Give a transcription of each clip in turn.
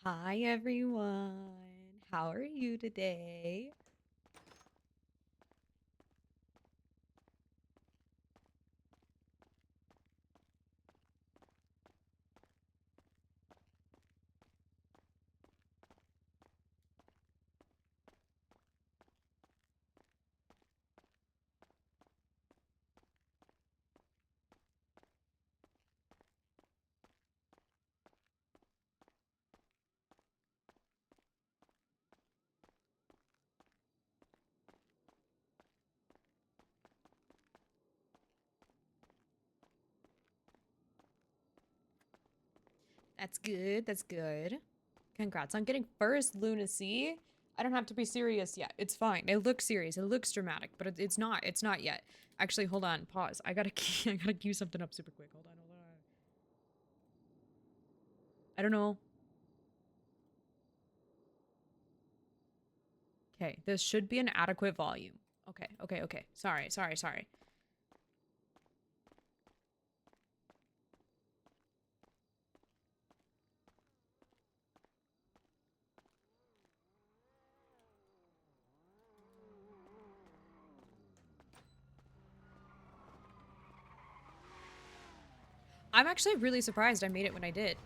Hi, everyone. How are you today? That's good. That's good. Congrats on getting first, Lunacy. I don't have to be serious yet. It's fine. It looks serious. It looks dramatic, but it's not. It's not yet. Actually, hold on. Pause. I gotta I gotta cue something up super quick. Hold on. Hold on. I don't know. Okay, this should be an adequate volume. Okay. Okay. Okay. Sorry. Sorry. Sorry. I'm actually really surprised I made it when I did.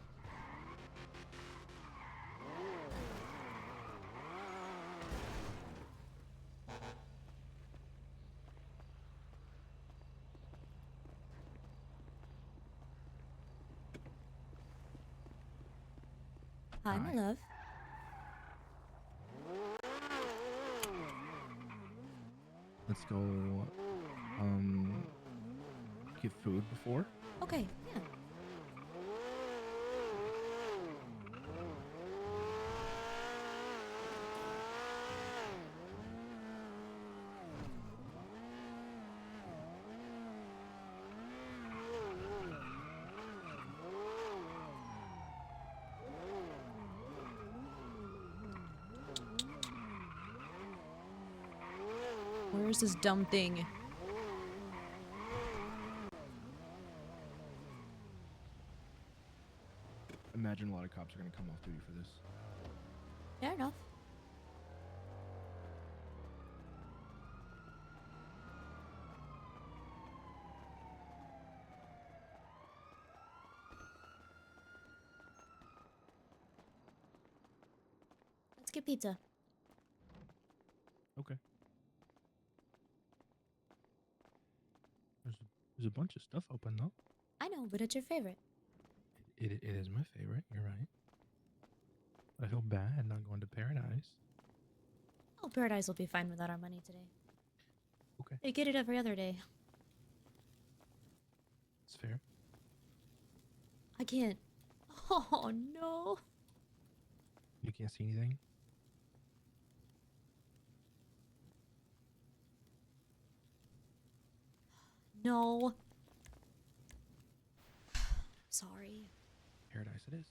Hi, my Hi. love. Let's go um get food before. Okay. Yeah. Where's this dumb thing? Imagine a lot of cops are gonna come off duty for this. Fair enough. Let's get pizza. Okay. There's there's a bunch of stuff open though. I know, but it's your favorite. It is my favorite. You're right. I feel bad not going to paradise. Oh, Paradise will be fine without our money today. Okay, They get it every other day. it's fair. I can't. Oh, no. You can't see anything. No. Sorry. Paradise it is.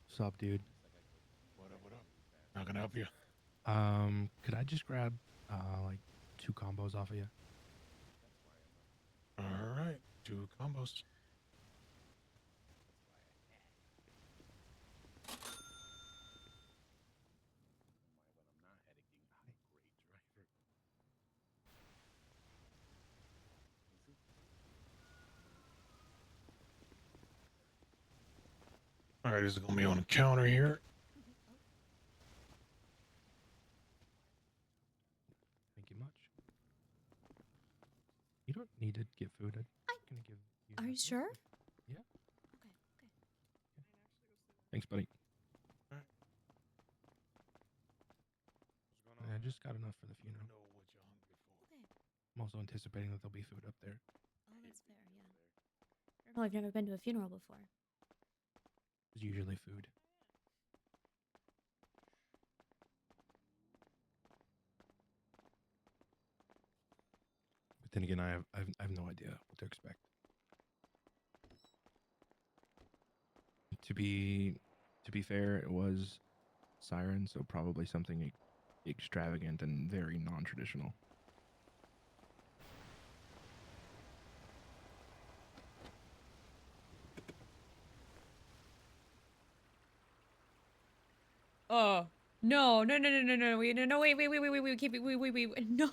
Sup, dude? What up? What up? How can I help you? Could I just grab like 2 combos off of you? All right, 2 combos. All right, this is gonna be on the counter here. Thank you much. You don't need to get food. I'm I. gonna give you Are that you real sure? quick. Yeah. Okay, okay. Thanks, buddy. All right. What's going I on? just got enough for the Let me funeral. know what you're hungry for. Okay. I'm also anticipating that there'll be food up there. Oh, that's fair, yeah. I don't know, I've never been to a funeral before. There's usually food. But then again, I have no idea what to expect. To be to be fair, it was Siren, so probably something extravagant and very non-traditional. Oh. No, no, no, no, no, no, wait, no, no, wait, wait, wait, wait, wait, wait, keep it, wait, wait, wait, no.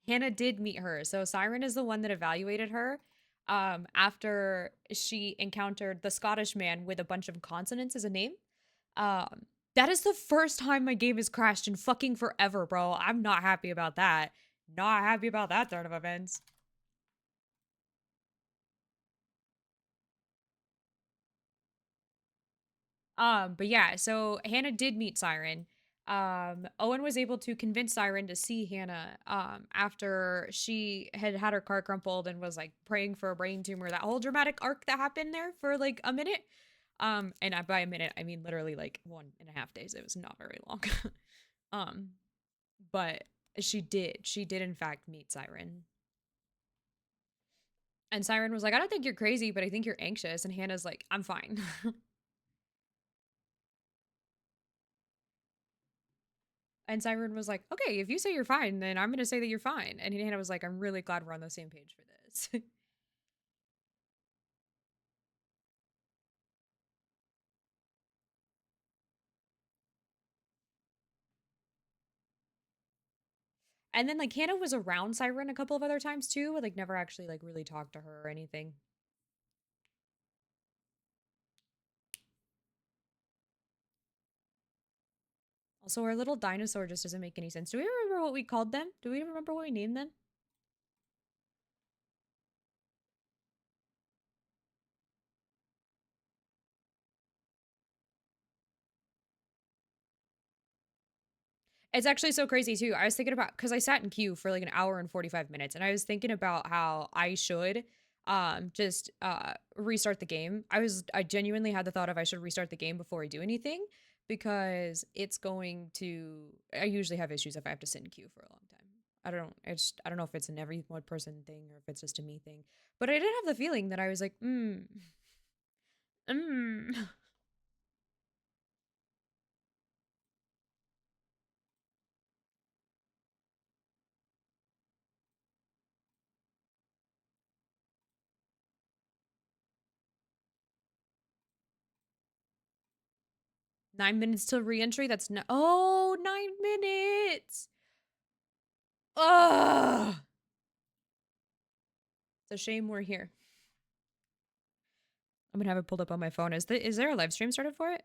Hannah did meet her. So Siren is the one that evaluated her after she encountered the Scottish man with a bunch of consonants as a name. Um, that is the first time my game has crashed in fucking forever, bro. I'm not happy about that. Not happy about that turn of events. But yeah, so Hannah did meet Siren. Owen was able to convince Siren to see Hannah after she had had her car crumpled and was like praying for a brain tumor. That whole dramatic arc that happened there for like a minute. And by a minute I mean literally like 1.5 days. It was not very long. um, but she did in fact meet Siren. And Siren was like, I don't think you're crazy, but I think you're anxious. And Hannah's like, I'm fine. And Siren was like, okay, if you say you're fine, then I'm going to say that you're fine. And Hannah was like, I'm really glad we're on the same page for this. And then like Hannah was around Siren a couple of other times too, but like never actually like really talked to her or anything. Also, our little dinosaur just doesn't make any sense. Do we remember what we called them? Do we remember what we named them? It's actually so crazy too. I was thinking about because I sat in queue for like an hour and 45 minutes, and I was thinking about how I should just restart the game. I genuinely had the thought of I should restart the game before I do anything because it's going to I usually have issues if I have to sit in queue for a long time. I don't know if it's an every one person thing or if it's just a me thing. But I did have the feeling that I was like, mm. 9 minutes till reentry. That's no 9 minutes. Ugh. It's a shame we're here. I'm gonna have it pulled up on my phone. Is there a live stream started for it?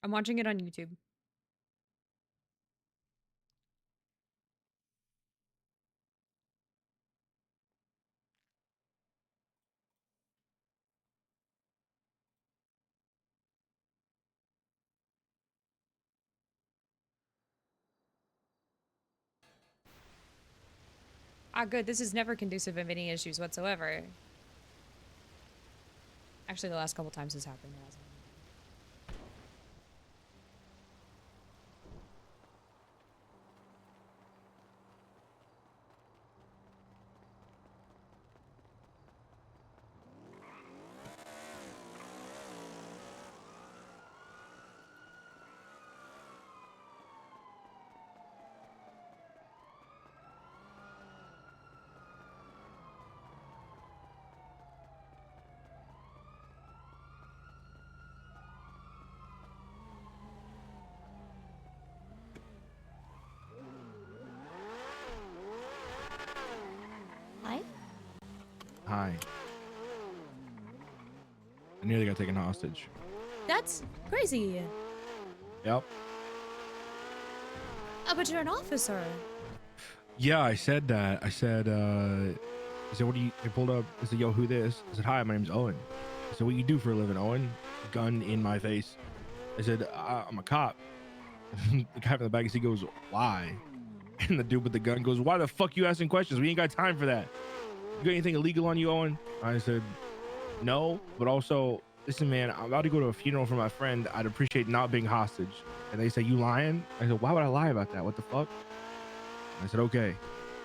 I'm watching it on YouTube. Ah, good. This is never conducive of any issues whatsoever. Actually, the last couple times this happened, it hasn't. Hi. Hi. I nearly got taken hostage. That's crazy. Yep. Oh, but you're an officer. Yeah, I said that. I said, what do you, they pulled up. I said, yo, who this? I said, hi, my name's Owen. I said, what you do for a living, Owen? Gun in my face. I said, I'm a cop. The guy from the back seat goes, why? And the dude with the gun goes, why the fuck you asking questions? We ain't got time for that. You got anything illegal on you, Owen? I said, no, but also, listen, man, I'm about to go to a funeral for my friend. I'd appreciate not being hostage. And they say, you lying? I said, why would I lie about that? What the fuck? I said, okay,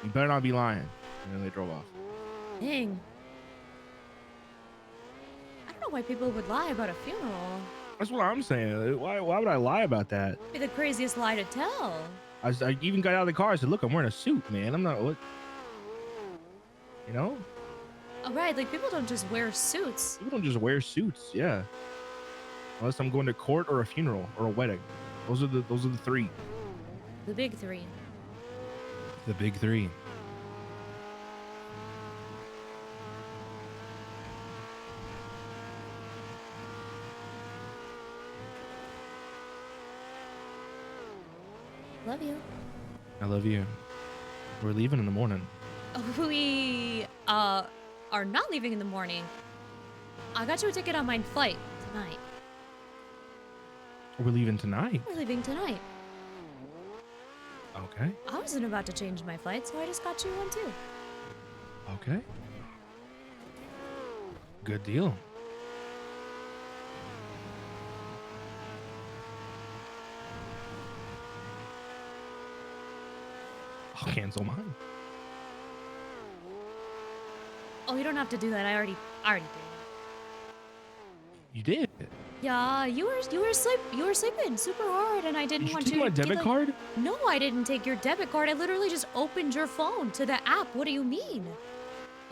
you better not be lying. And then they drove off. Dang. know why people would lie about a funeral. That's what I'm saying. Why would I lie about that? It'd be the craziest lie to tell. I even got out of the car. I said, look, I'm wearing a suit, man. I'm not what, you know? All right, like people don't just wear suits. People don't just wear suits. Yeah. Unless I'm going to court or a funeral or a wedding. Those are the three. The big three. The big three. Love you. I love you. We're leaving in the morning. We are not leaving in the morning. I got you a ticket on my flight tonight. We're leaving tonight. We're leaving tonight. Okay. I wasn't about to change my flight, so I just got you one too. Okay. Good deal. I'll cancel mine. Oh, you don't have to do that. I already did. You did. Yeah, you were sleeping super hard, and I didn't Did you want take you my to debit like, card? No, I didn't take your debit card. I literally just opened your phone to the app. What do you mean?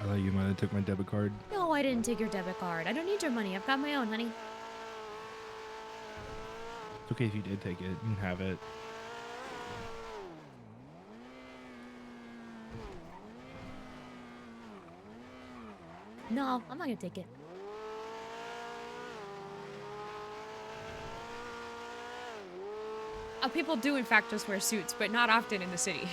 I thought you might have took my debit card. No, I didn't take your debit card. I don't need your money. I've got my own, honey. It's okay if you did take it. You can have it. No, I'm not gonna take it. People do in fact just wear suits, but not often in the city.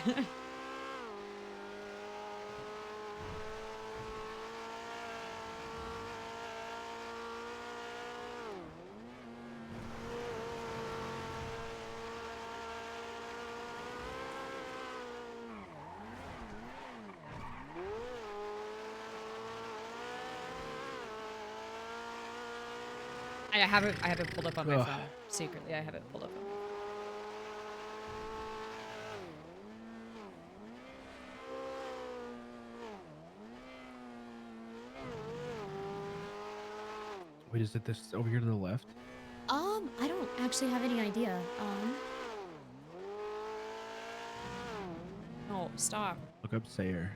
I have it pulled up on my Ugh. phone. Secretly, I have it pulled up on my phone. Wait, is it this over here to the left? I don't actually have any idea. No, stop. Look up Sayer.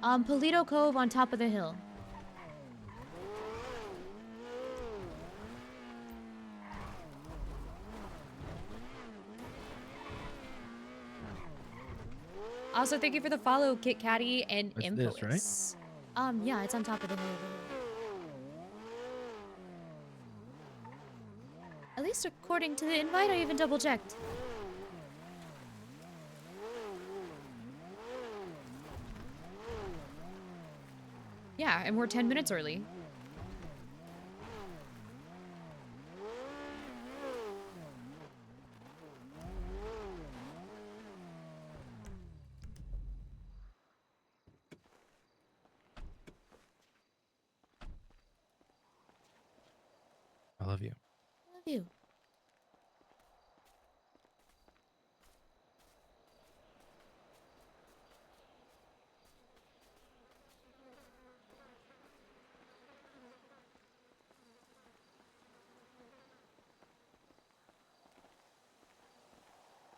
Polito Cove on top of the hill. Also, thank you for the follow, Kit Catty and That's Impulse. this, right? Yeah, it's on top of the hill. At least according to the invite, I even double checked. Yeah, and we're 10 minutes early. I love you. Love you.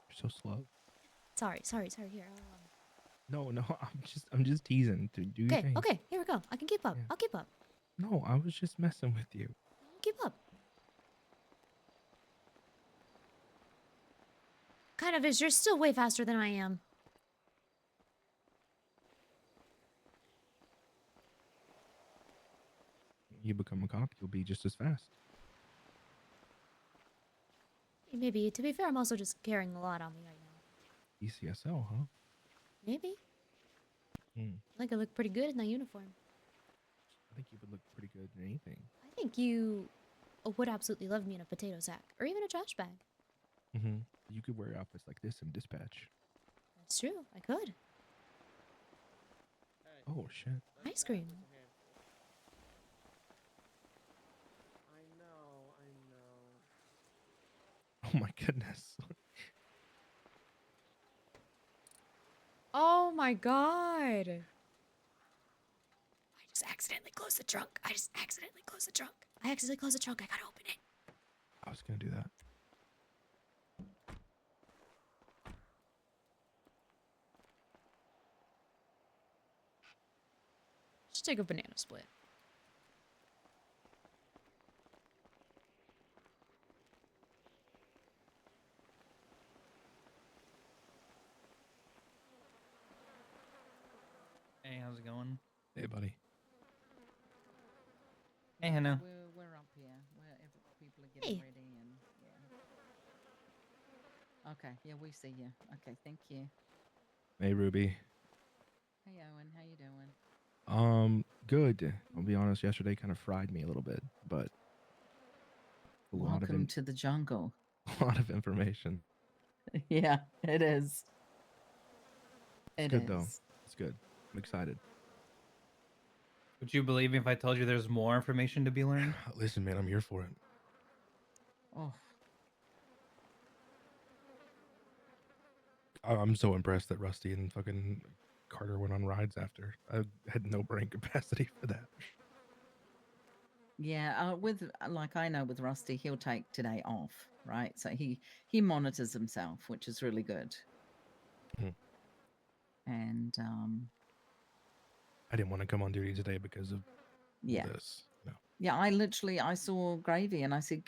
You're so slow. Sorry. Here. No, I'm just teasing. To do your Okay, thing. okay. Here we go. I can keep up. Yeah. I'll keep up. No, I was just messing with you. I'll keep up. Kind of is. You're still way faster than I am. You become a cop, you'll be just as fast. Maybe. To be fair, I'm also just carrying a lot on me right now. ECSL, huh? Maybe. Hmm. I think I look pretty good in that uniform. I think you would look pretty good in anything. I think you would absolutely love me in a potato sack or even a trash bag. Mm-hmm. You could wear outfits like this in dispatch. That's true. I could. Oh shit. Ice cream. Oh my goodness. Oh my god. I just accidentally closed the trunk. I accidentally closed the trunk. I gotta open it. I was gonna do that. Just take a banana split. Hey, how's it going? Hey, buddy. Hey, Hannah. We're up here. People are Hey. getting ready and yeah. Okay, yeah, we see you. Okay, thank you. Hey, Ruby. Hey, Owen, how you doing? Good. I'll be honest. Yesterday kind of fried me a little bit, but a lot of Welcome to the jungle. a lot of information. Yeah, it is. It's It good though. is. It's good. I'm excited. Would you believe me if I told you there's more information to be learned? Listen, man, I'm here for it. Oh, I'm so impressed that Rusty and fucking Carter went on rides after. I had no brain capacity for that. yeah. Like I know with Rusty, he'll take today off, right? So he monitors himself, which is really good. Mhm. And I didn't want to come on duty today because of yeah. this. No. Yeah, I saw Gravy and I said,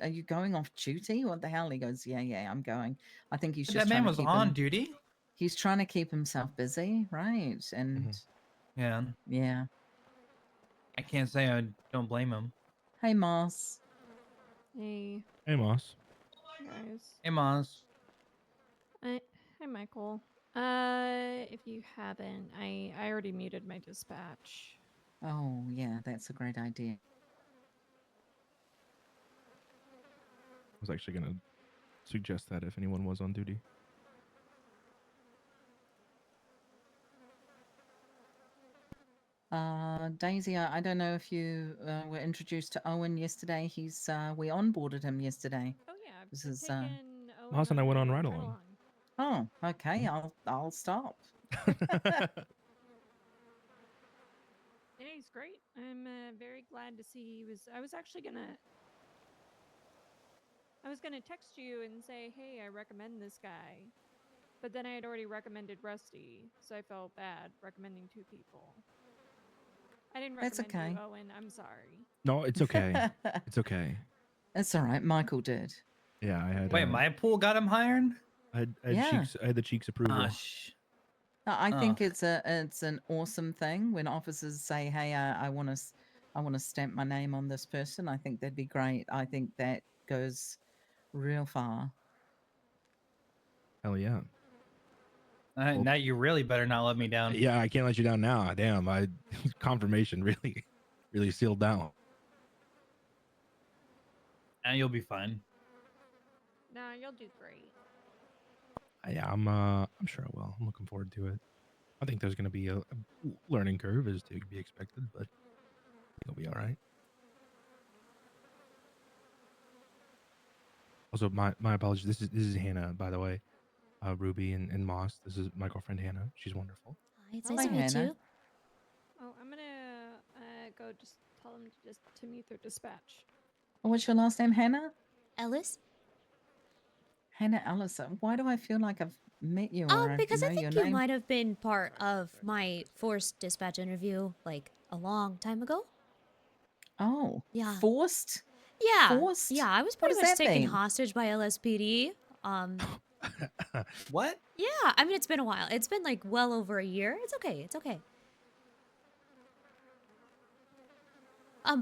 "Are you going off duty? What the hell?" He goes, "Yeah, I'm going." I think he's just That man trying to was keep on duty. He's trying to keep himself busy, right? And Yeah, yeah. I can't say I don't blame him. Hey, Moss. Hey, Hey, Moss. guys. Hey, Maz. Hi, Michael. If you haven't, I already muted my dispatch. Oh, yeah, that's a great idea. I was actually gonna suggest that if anyone was on duty. Daisy, I don't know if you were introduced to Owen yesterday. We onboarded him yesterday. Oh yeah, I've This been is, taking Owen Moss and I went a on ride-along. Oh, okay. Mhm. I'll stop. And he's great. I'm very glad to see he was. I was gonna text you and say, hey, I recommend this guy, but then I had already recommended Rusty, so I felt bad recommending two people. I didn't That's recommend you, okay. Owen. I'm sorry. No, it's okay. It's okay. It's all right. Michael did. Yeah, I had. Wait, my pool got him hired? I had Yeah. cheeks. I had the cheeks approval. Ah, I Oh. think it's an awesome thing when officers say, "Hey, I want to stamp my name on this person." I think that'd be great. I think that goes real far. Hell yeah. Now you really better not let me down. Yeah, I can't let you down now. Damn, I confirmation really sealed down. Now you'll be fine. Nah, you'll do great. Yeah, I'm sure I will. I'm looking forward to it. I think there's going to be a learning curve as to be expected, but it'll be all right. Also, my apologies. This is Hannah, by the way. Ruby and Moss. This is my girlfriend Hannah. She's wonderful. Hi, it's Hi, nice to meet Hannah. you. Oh, I'm gonna go just tell them to mute their dispatch. What's your last name, Hannah? Ellis? Hannah Ellis. Why do I feel like I've met you or I Because know I your think you name? might have been part of my forced dispatch interview, like, a long time ago. Oh, Yeah. forced. Yeah. Forced? Yeah, I was What pretty does much that taken mean? hostage by LSPD. What? Yeah, I mean, it's been a while. It's been, like, well over a year. It's okay. It's okay.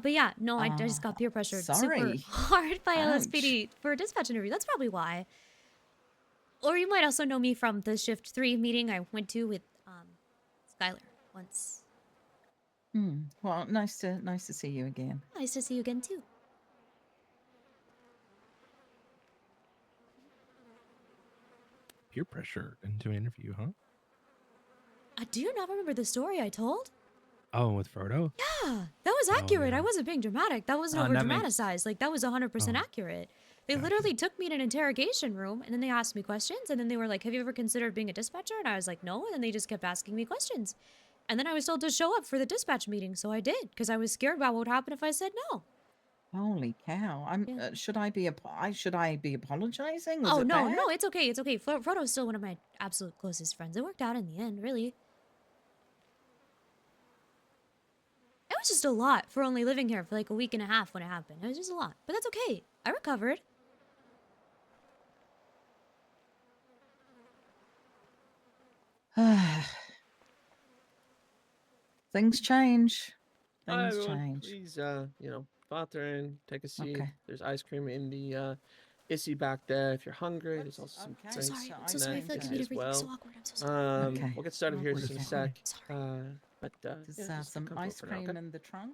But yeah, no, I just got peer pressured super sorry. hard by Ouch. LSPD for a dispatch interview. That's probably why. Or you might also know me from the Shift 3 meeting I went to with Skylar once. Well, nice to see you again. Nice to see you again, too. Peer pressure into an interview, huh? Do you not remember the story I told? Oh, with Frodo? Yeah, that was Oh, accurate. yeah. I wasn't being dramatic. That wasn't Oh, over that makes- dramatized. Like, that was 100% Oh, accurate. They gotcha. literally took me in an interrogation room, and then they asked me questions, and then they were like, have you ever considered being a dispatcher? And I was like, no, and then they just kept asking me questions. And then I was told to show up for the dispatch meeting, so I did, because I was scared about what would happen if I said no. Holy cow! Yeah. Should I be apologizing? Was Oh, it no, bad? no, it's okay, it's okay. Frodo's still one of my absolute closest friends. It worked out in the end, really. It was just a lot for only living here for like a week and a half when it happened. It was just a lot, but that's okay. I recovered. Things change. Hi Things everyone, change. please go out there and take a seat. Okay. There's ice cream in the issy back there if you're hungry. There's also some Okay. So drinks sorry. so I'm I so sorry. I think feel like snacks you made as everything so well. awkward. I'm so sorry. Okay. We'll get started here in Awkward just a is sec. Sorry. But There's yeah, just some come to it ice for now, cream okay? in the trunk.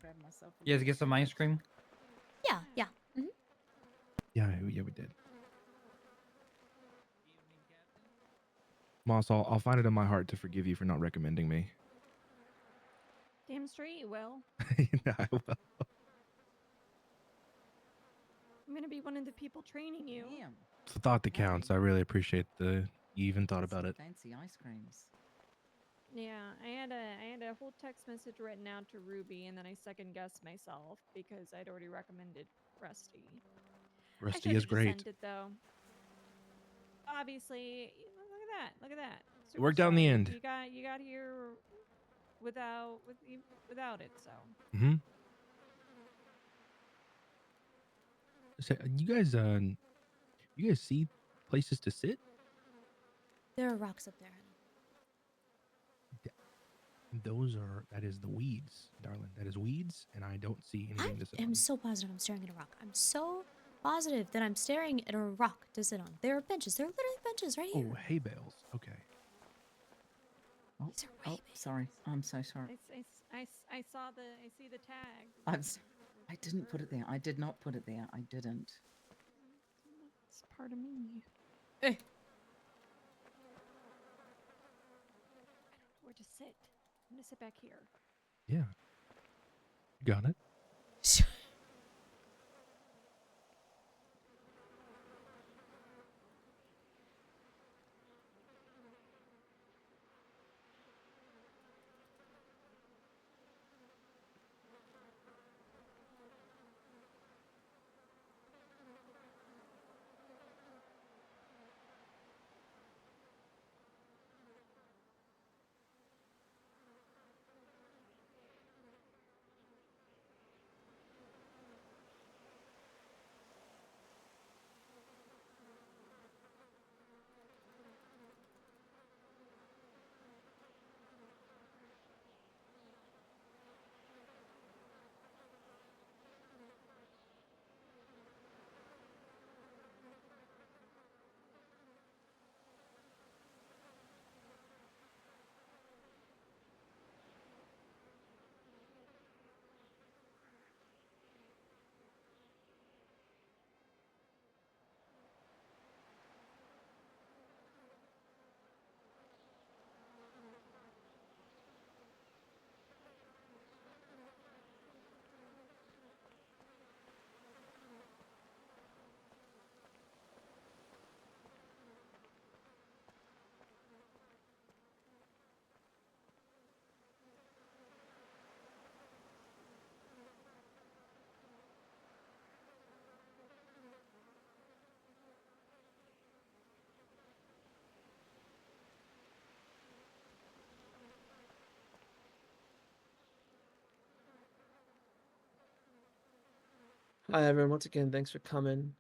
Grab myself. You guys get some ice cream? Yeah, yeah. Hmm. Yeah, yeah, we did. Moss, I'll find it in my heart to forgive you for not recommending me. Damn straight you will. No, I will. I'm gonna be one of the people training you. Damn. It's the thought that counts. I really appreciate you even thought That's about some it. Fancy ice creams. Yeah, I had a whole text message written out to Ruby, and then I second guessed myself because I'd already recommended Rusty. I Rusty should is have just great. sent it though. Obviously, look at that! Look at that! It worked out in the Superstar. end. You got here without it. So Mm-hmm. So, you guys see places to sit? There are rocks up there, honey. That is the weeds, darling. That is weeds, and I don't see anything to sit I'm on. so positive I'm staring at a rock. I'm so positive that I'm staring at a rock to sit on. There are benches. There are literally benches right here. Oh, hay bales. Okay. Oh, These are oh, way sorry. I'm so sorry. I see the tag. I didn't put it there. I did not put it there. I didn't. It's part of me. Eh. I don't know where to sit. I'm gonna sit back here. Yeah. You got it. Hi everyone, once again, thanks for coming.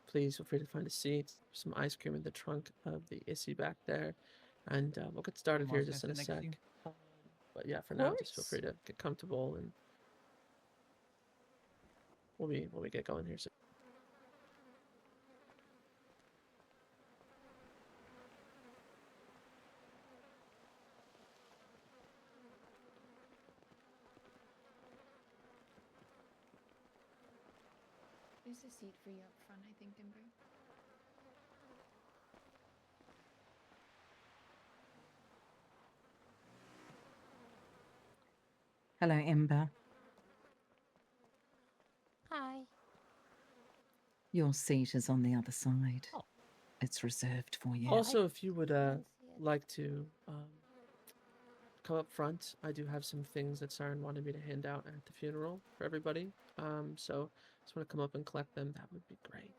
Please feel free to find a seat. There's some ice cream in the trunk of the issy back there, and we'll get started here Moss, just can in I a sit next to sec. you? But yeah, for now, just feel free to get comfortable, and we'll get going here soon. There's a seat for you up front, I think, Ember. Hello, Ember. Hi. Your seat is on the other side. Oh. It's reserved for you. Also, if you would didn't see it. like to come up front. I do have some things that Siren wanted me to hand out at the funeral for everybody. So just want to come up and collect them. That would be great.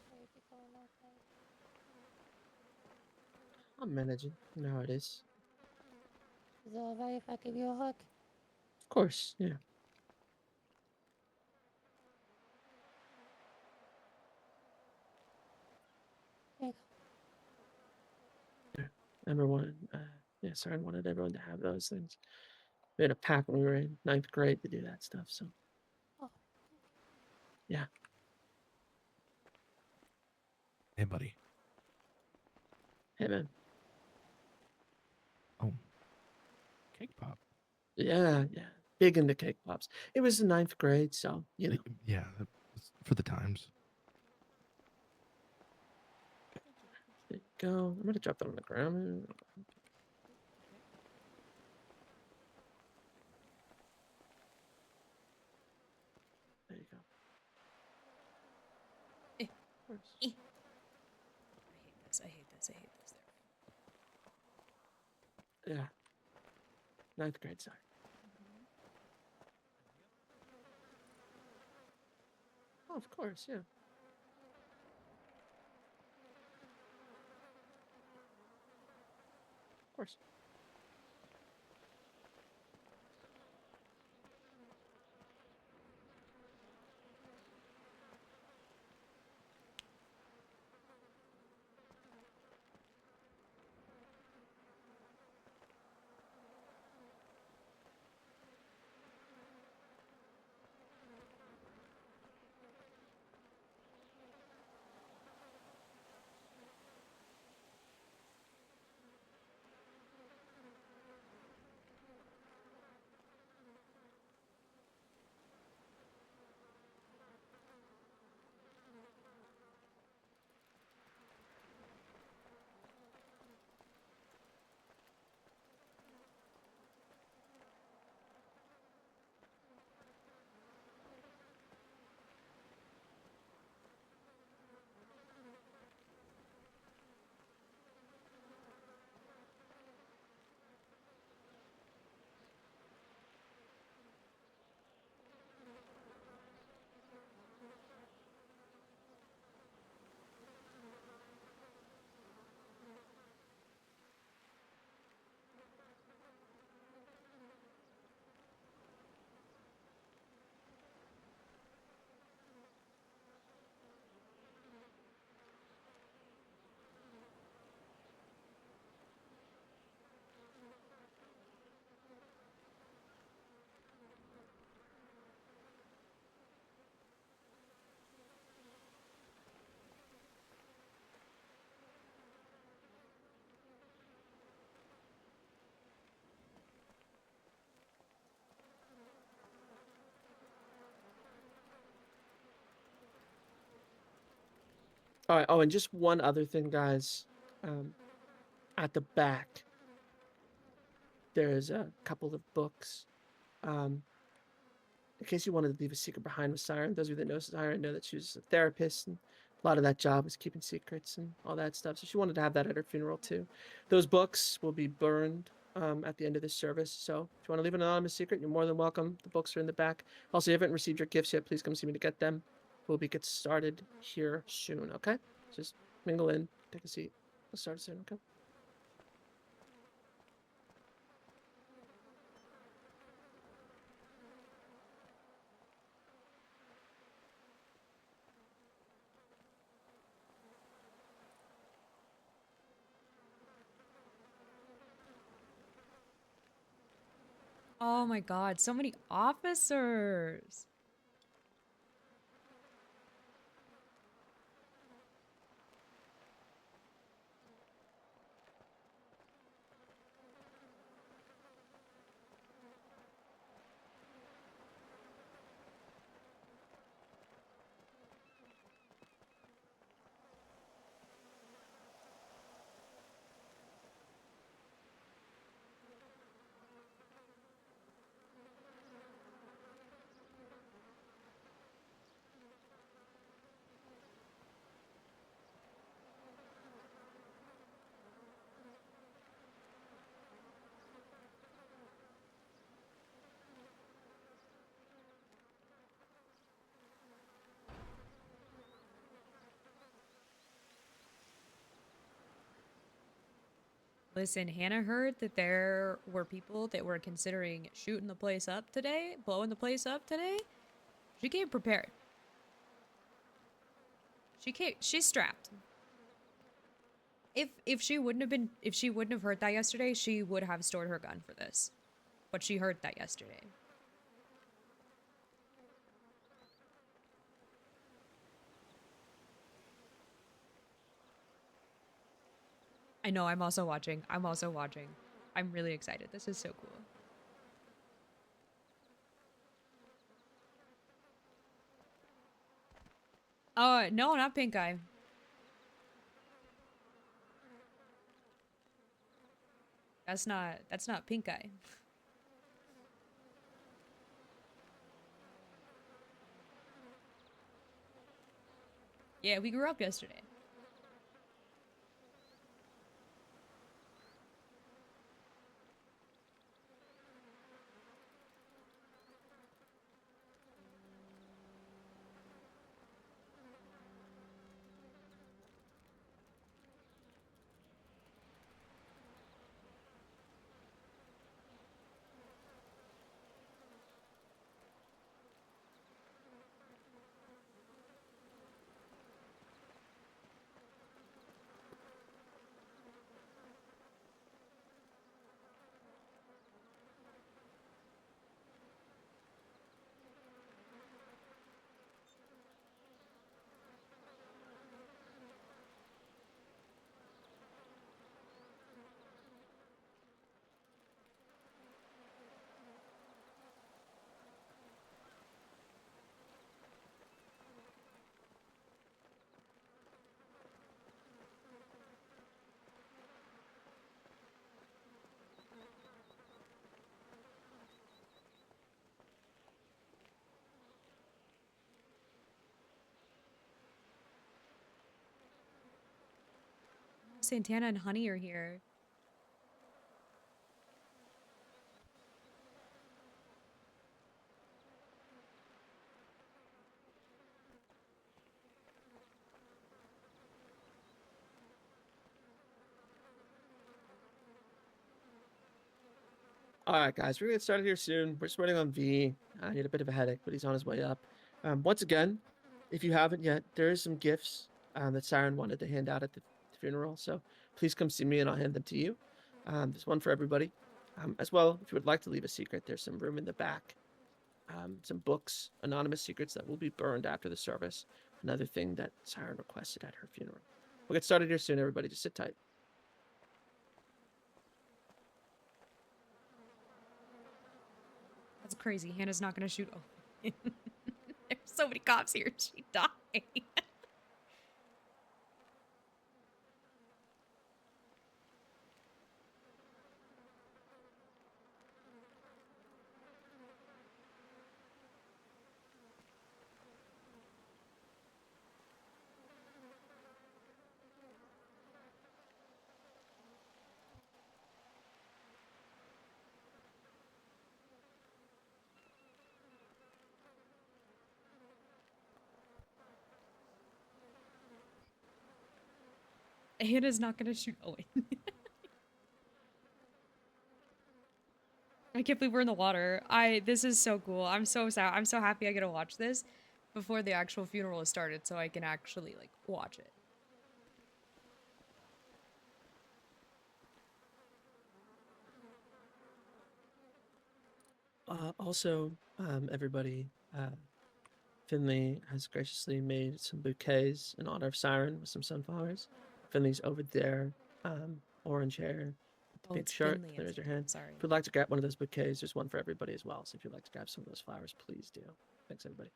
Sorry, people are outside. I'm managing. You know how it is. Is it alright if I give you a hug? Of course, yeah. There you go. Emma wanted, yeah, Siren wanted everyone to have those things. We had a pack when we were in ninth grade to do that stuff. So Oh, Hey, buddy. hey, man. Oh, cake pop. Yeah, yeah. Big into cake pops. It was the ninth grade, so you know. Yeah, that's for the times. There you go. I'm gonna drop that on the ground. There you go. Eh, Of course. eh. I hate this. I hate this. I hate this. There we go. Yeah. Ninth grade, sorry. Oh, of course, yeah. Of course. All right. Oh, and just one other thing, guys. At the back, there's a couple of books. In case you wanted to leave a secret behind with Siren, those of you that know Siren know that she was a therapist, and a lot of that job was keeping secrets and all that stuff. So she wanted to have that at her funeral too. Those books will be burned at the end of this service. So if you want to leave an anonymous secret, you're more than welcome. The books are in the back. Also, if you haven't received your gifts yet, please come see me to get them. We'll be get started here soon. Okay, just mingle in, take a seat. We'll start soon. Okay. Oh my god, so many officers. Listen, Hannah heard that there were people that were considering shooting the place up today, blowing the place up today. She came prepared. She's strapped. If she wouldn't have heard that yesterday, she would have stored her gun for this. But she heard that yesterday. I know, I'm also watching. I'm also watching. I'm really excited. This is so cool. No, not pink eye. That's not pink eye. Yeah, we grew up yesterday. Santana and Honey are here. All right, guys, we're gonna get started here soon. We're just waiting on V. I need a bit of a headache, but he's on his way up. Once again, if you haven't yet, there is some gifts that Siren wanted to hand out at the funeral. So please come see me, and I'll hand them to you. There's one for everybody. As well, if you would like to leave a secret, there's some room in the back. Some books, anonymous secrets that will be burned after the service. Another thing that Siren requested at her funeral. We'll get started here soon, everybody. Just sit tight. That's crazy. Hannah's not gonna shoot. Oh. There's so many cops here. She died. Hannah's not gonna shoot Owen. I can't believe we're in the water. This is so cool. I'm so sad. I'm so happy I get to watch this before the actual funeral is started so I can actually like watch it. Also, everybody, Finley has graciously made some bouquets in honor of Siren with some sunflowers. Finley's over there, orange hair, with the Oh, pink it's shirt. Finley, There's it's your Finley, hand. sorry. If you'd like to grab one of those bouquets, there's one for everybody as well. So if you'd like to grab some of those flowers, please do. Thanks, everybody.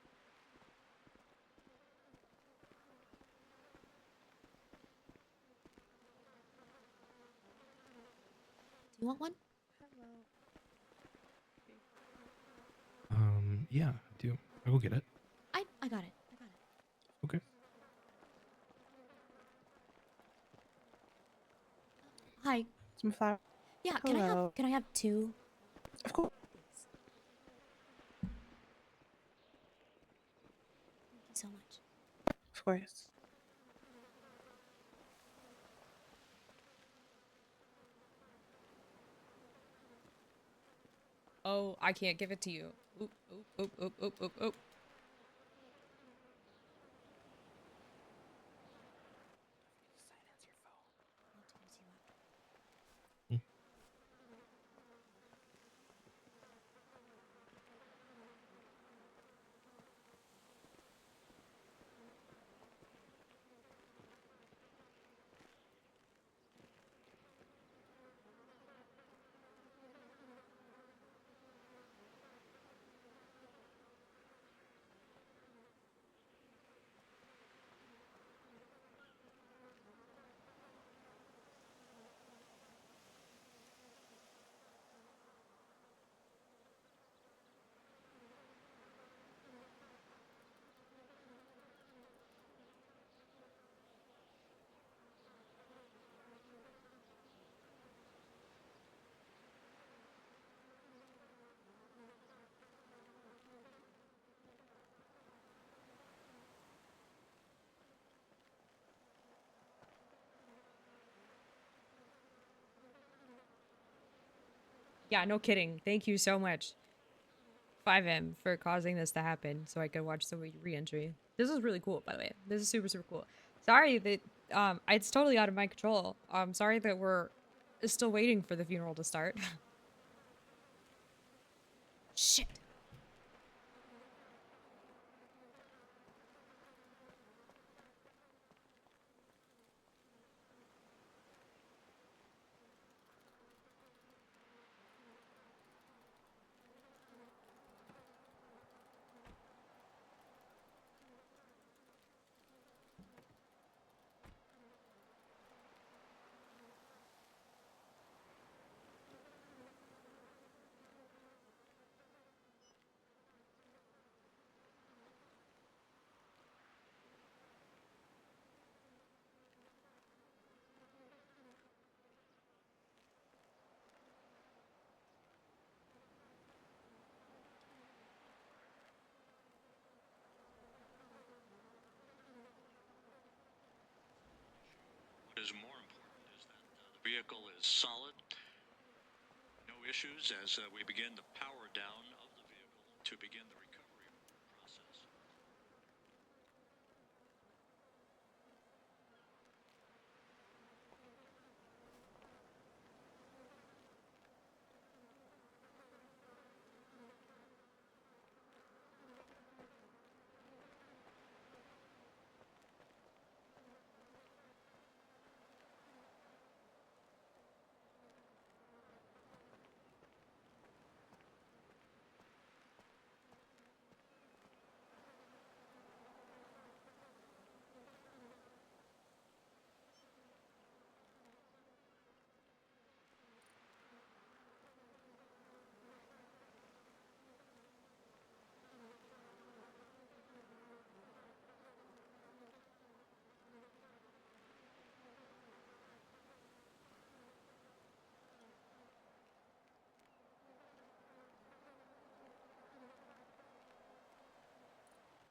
Do you want one? Yeah, I do. I will get it. I got it. I got it. Okay. Hi. Some flower. Yeah, Hello. can I have two? Of course. Thank you so much. Of course. Oh, I can't give it to you. Oop, oop, oop, oop, oop, oop, oop. Yeah, no kidding. Thank you so much, 5M, for causing this to happen so I could watch the re-entry. This is really cool, by the way. This is super, super cool. Sorry that it's totally out of my control. I'm sorry that we're still waiting for the funeral to start. Shit. What is more important is that the vehicle is solid, no issues as we begin the power down of the vehicle to begin the recovery process.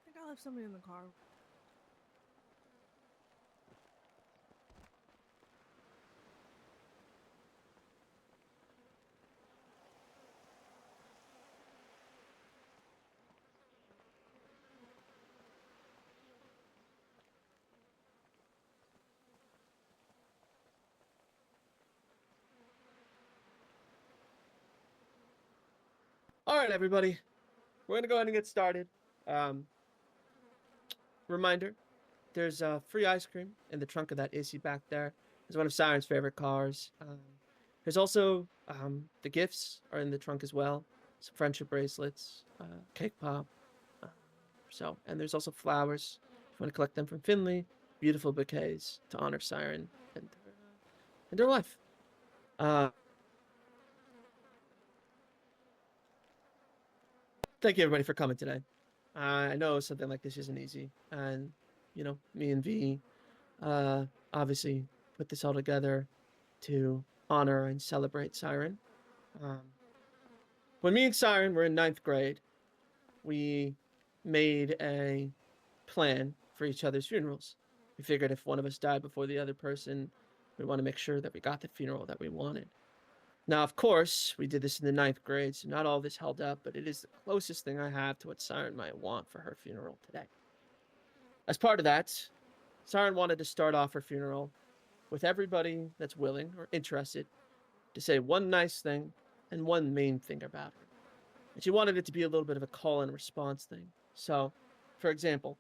I think I left somebody in the car. All right, everybody. We're going to go ahead and get started. Reminder, there's free ice cream in the trunk of that issue back there. It's one of Siren's favorite cars. There's also the gifts are in the trunk as well. Some friendship bracelets, cake pop. And there's also flowers. If you want to collect them from Finley, beautiful bouquets to honor Siren and her life. Thank you everybody for coming today. I know something like this isn't easy, and me and V obviously put this all together to honor and celebrate Siren. When me and Siren were in 9th grade, we made a plan for each other's funerals. We figured if one of us died before the other person, we want to make sure that we got the funeral that we wanted. Now, of course, we did this in the 9th grade, so not all this held up, but it is the closest thing I have to what Siren might want for her funeral today. As part of that, Siren wanted to start off her funeral with everybody that's willing or interested to say one nice thing and one mean thing about her. And she wanted it to be a little bit of a call and response thing. So, for example,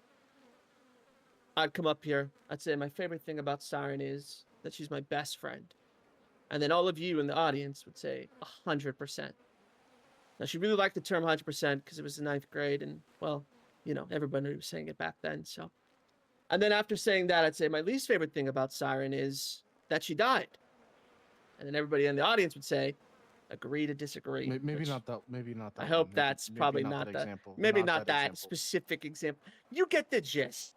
I'd come up here, I'd say my favorite thing about Siren is that she's my best friend. And then all of you in the audience would say 100%. Now, she really liked the term 100% because it was the 9th grade, and, well, you know, everybody was saying it back then, so. And then after saying that, I'd say my least favorite thing about Siren is that she died. And then everybody in the audience would say, agree to disagree. Maybe which not that. Maybe not that. I one. hope Maybe- that's maybe probably not not that the, example. maybe not that example. specific example. You get the gist.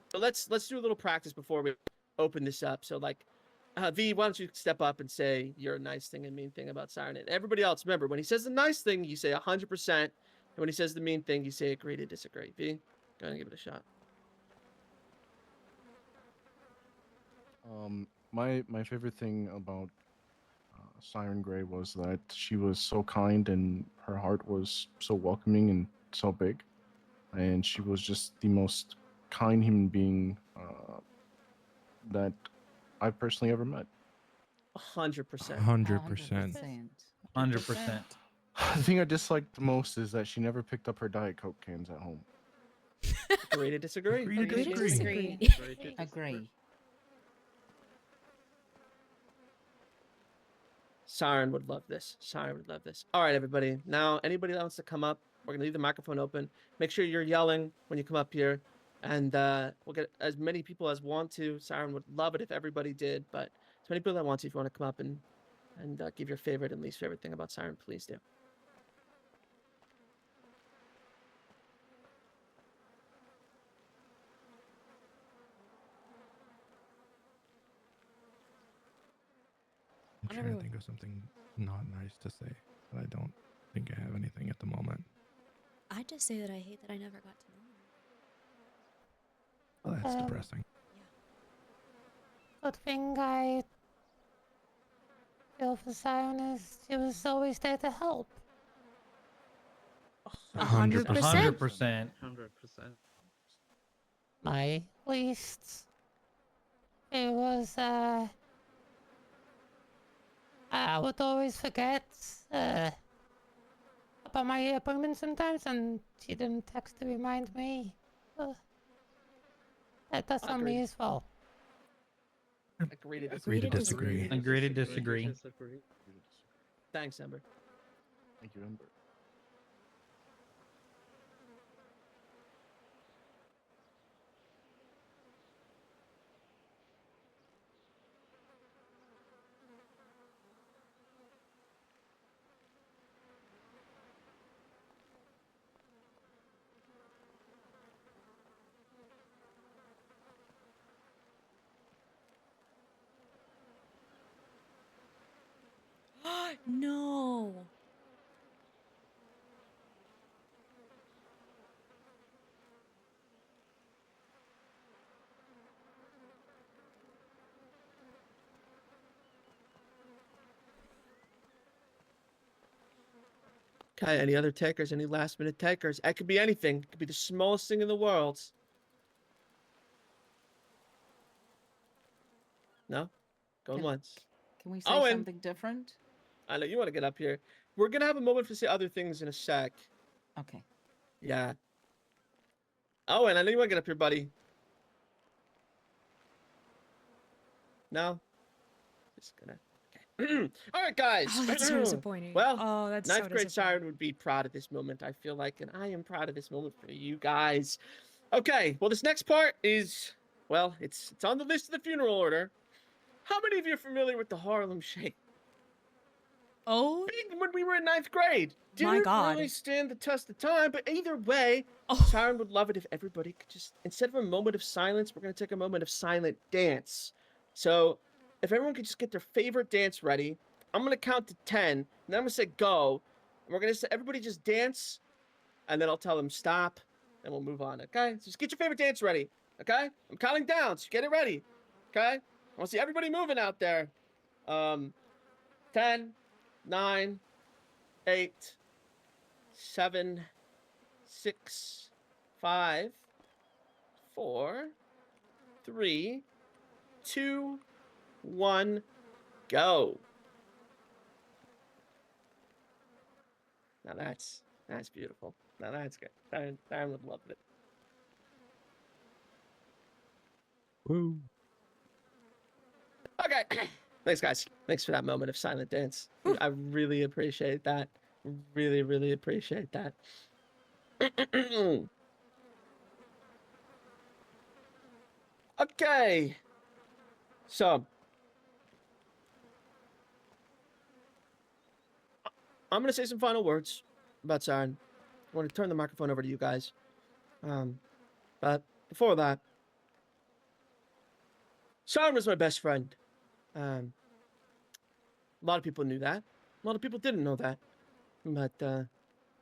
So let's do a little practice before we open this up. So like, V, why don't you step up and say your nice thing and mean thing about Siren? And everybody else, remember, when he says the nice thing, you say 100%. And when he says the mean thing, you say agree to disagree. V, go ahead and give it a shot. My favorite thing about Siren Grey was that she was so kind and her heart was so welcoming and so big, and she was just the most kind human being that I've personally ever met. 100%. 100%. 100%. The thing I disliked the most is that she never picked up her Diet Coke cans at home. Agree to disagree. Agree to Agree to disagree. disagree. Agree. Siren would love this. Siren would love this. All right, everybody. Now, anybody that wants to come up, we're gonna leave the microphone open. Make sure you're yelling when you come up here, and we'll get as many people as want to. Siren would love it if everybody did, but as many people that want to, if you want to come up and give your favorite and least favorite thing about Siren, please do. I'm I trying never- to think of something not nice to say, but I don't think I have anything at the moment. I just say that I hate that I never got to know him. Well, that's Um, depressing. Good thing I feel for Siren is she was always there to help. 100%. 100%. 100%. My least. It was I would always forget about my appointment sometimes, and she didn't text to remind me. That's on me Agreed. as well. Agree to Agree disagree. to disagree. Agree to disagree. Thanks, Ember. Thank you, Ember. No. Okay, any other takers? Any last minute takers? It could be anything. It could be the smallest thing in the world. No? Going Can- once. Can we say Owen. something different? I know you want to get up here. We're gonna have a moment to say other things in a sec. Okay. Yeah. Owen, I know you want to get up here, buddy. No? Just gonna. Okay. All right, guys. Oh, that's so disappointing. Well, oh, that's so Ninth grade disappointing. Siren would be proud of this moment, I feel like, and I am proud of this moment for you guys. Okay, well, this next part is, well, it's on the list of the funeral order. How many of you are familiar with the Harlem Shake? Oh, Big when we were in 9th grade. My Didn't God. really stand the test of time, but either way, oh, Siren would love it if everybody could just, instead of a moment of silence, we're going to take a moment of silent dance. So, if everyone could just get their favorite dance ready, I'm going to count to 10, and then I'm going to say go, and we're going to say, everybody just dance, and then I'll tell them stop, and we'll move on, okay? So just get your favorite dance ready, okay? I'm counting down, so get it ready, okay? I want to see everybody moving out there. 10, 9, 8, 7, 6, 5, 4, 3, 2, 1, go. Now that's beautiful. Now that's good. I would love it. Woo. Okay. Thanks, guys. Thanks for that moment of silent dance. I really appreciate that. Really, really appreciate that. Okay. So, I'm going to say some final words about Siren. I want to turn the microphone over to you guys. But before that, Siren was my best friend. A lot of people knew that. A lot of people didn't know that. But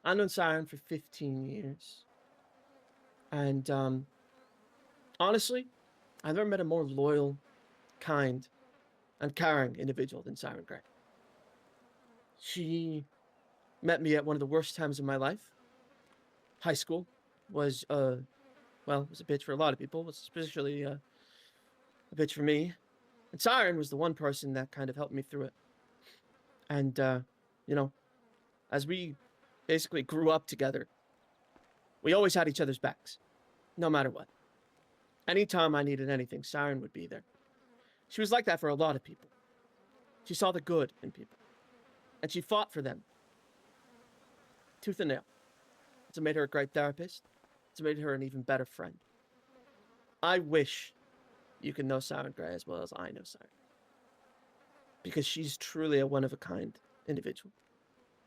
I've known Siren for 15 years. And honestly, I've never met a more loyal, kind, and caring individual than Siren Gray. She met me at one of the worst times of my life. High school was, well, it was a bitch for a lot of people. It was especially a bitch for me. And Siren was the one person that kind of helped me through it. And, you know, as we basically grew up together, we always had each other's backs, no matter what. Anytime I needed anything, Siren would be there. She was like that for a lot of people. She saw the good in people. And she fought for them. Tooth and nail. It's made her a great therapist. It's made her an even better friend. I wish you could know Siren Gray as well as I know Siren. Because she's truly a one-of-a-kind individual.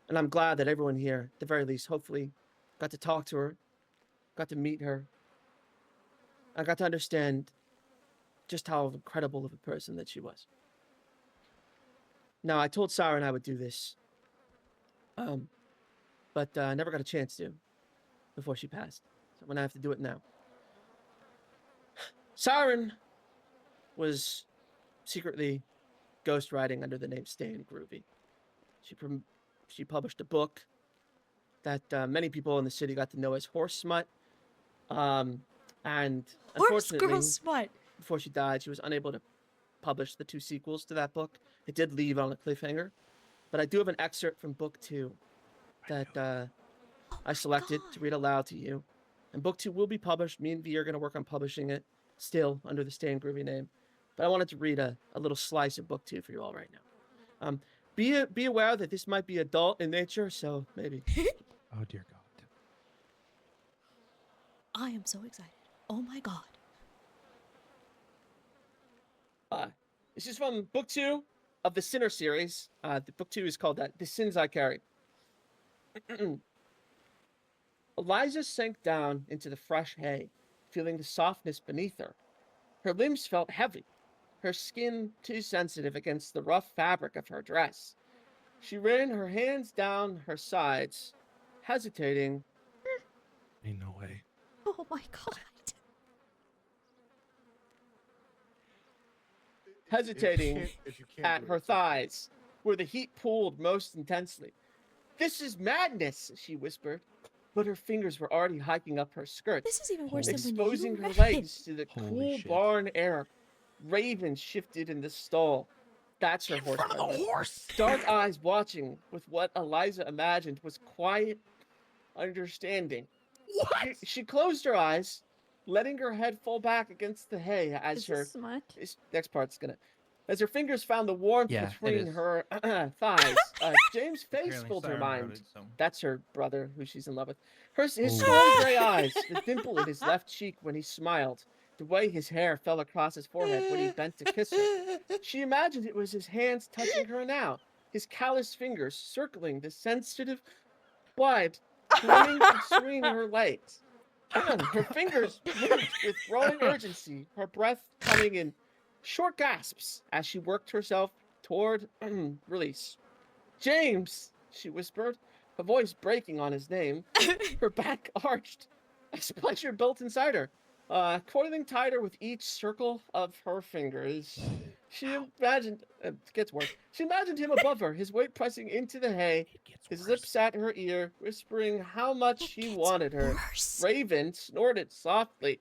And I'm glad that everyone here, at the very least, hopefully, got to talk to her, got to meet her. I got to understand just how incredible of a person that she was. Now, I told Siren I would do this, but I never got a chance to before she passed. So I'm going to have to do it now. Siren was secretly ghostwriting under the name Stan Groovy. She published a book that many people in the city got to know as Horse Smut. And Horse unfortunately, girl smut. before she died, she was unable to publish the 2 sequels to that book. It did leave on a cliffhanger, but I do have an excerpt from book 2 that I selected to read aloud to you. And book 2 will be published. Me and V are going to work on publishing it still under the Stan Groovy name. But I wanted to read a little slice of book 2 for you all right now. Be aware that this might be adult in nature, so maybe. Oh dear God. I am so excited. Oh my God. This is from book 2 of the Sinner series. The book 2 is called The Sins I Carry. Eliza sank down into the fresh hay, feeling the softness beneath her. Her limbs felt heavy, her skin too sensitive against the rough fabric of her dress. She ran her hands down her sides, hesitating. Ain't no way. Oh my God. Hesitating If you can't at do it, her it's okay. thighs, where the heat pooled most intensely. "This is madness," she whispered, but her fingers were already hiking up her skirts, This is even worse than when exposing you her read legs it. to the Holy cool shit. barn air. Raven shifted in the stall. That's her horse. by the way. Dark eyes watching with what Eliza imagined was quiet understanding. What? She closed her eyes, letting her head fall back against the hay as Is her this smut? this next part's gonna. As her fingers found the warmth Yeah, it between is. her thighs, James' face Apparently filled her Siren wrote mind. it, so- That's her brother, who she's in love with. His Oh. strong gray eyes, the dimple in his left cheek when he smiled, the way his hair fell across his forehead when he bent to kiss her. She imagined it was his hands touching her now, his callous fingers circling the sensitive blood flowing between her legs. Her fingers moved with growing urgency, her breath coming in short gasps as she worked herself toward release. "James," she whispered, her voice breaking on his name. Her back arched as pleasure built inside her, coiling tighter with each circle of her fingers. She imagined it gets worse. She imagined him above her, his weight pressing into the hay, his lips at her ear, whispering how much he wanted her. Worse. Raven snorted softly,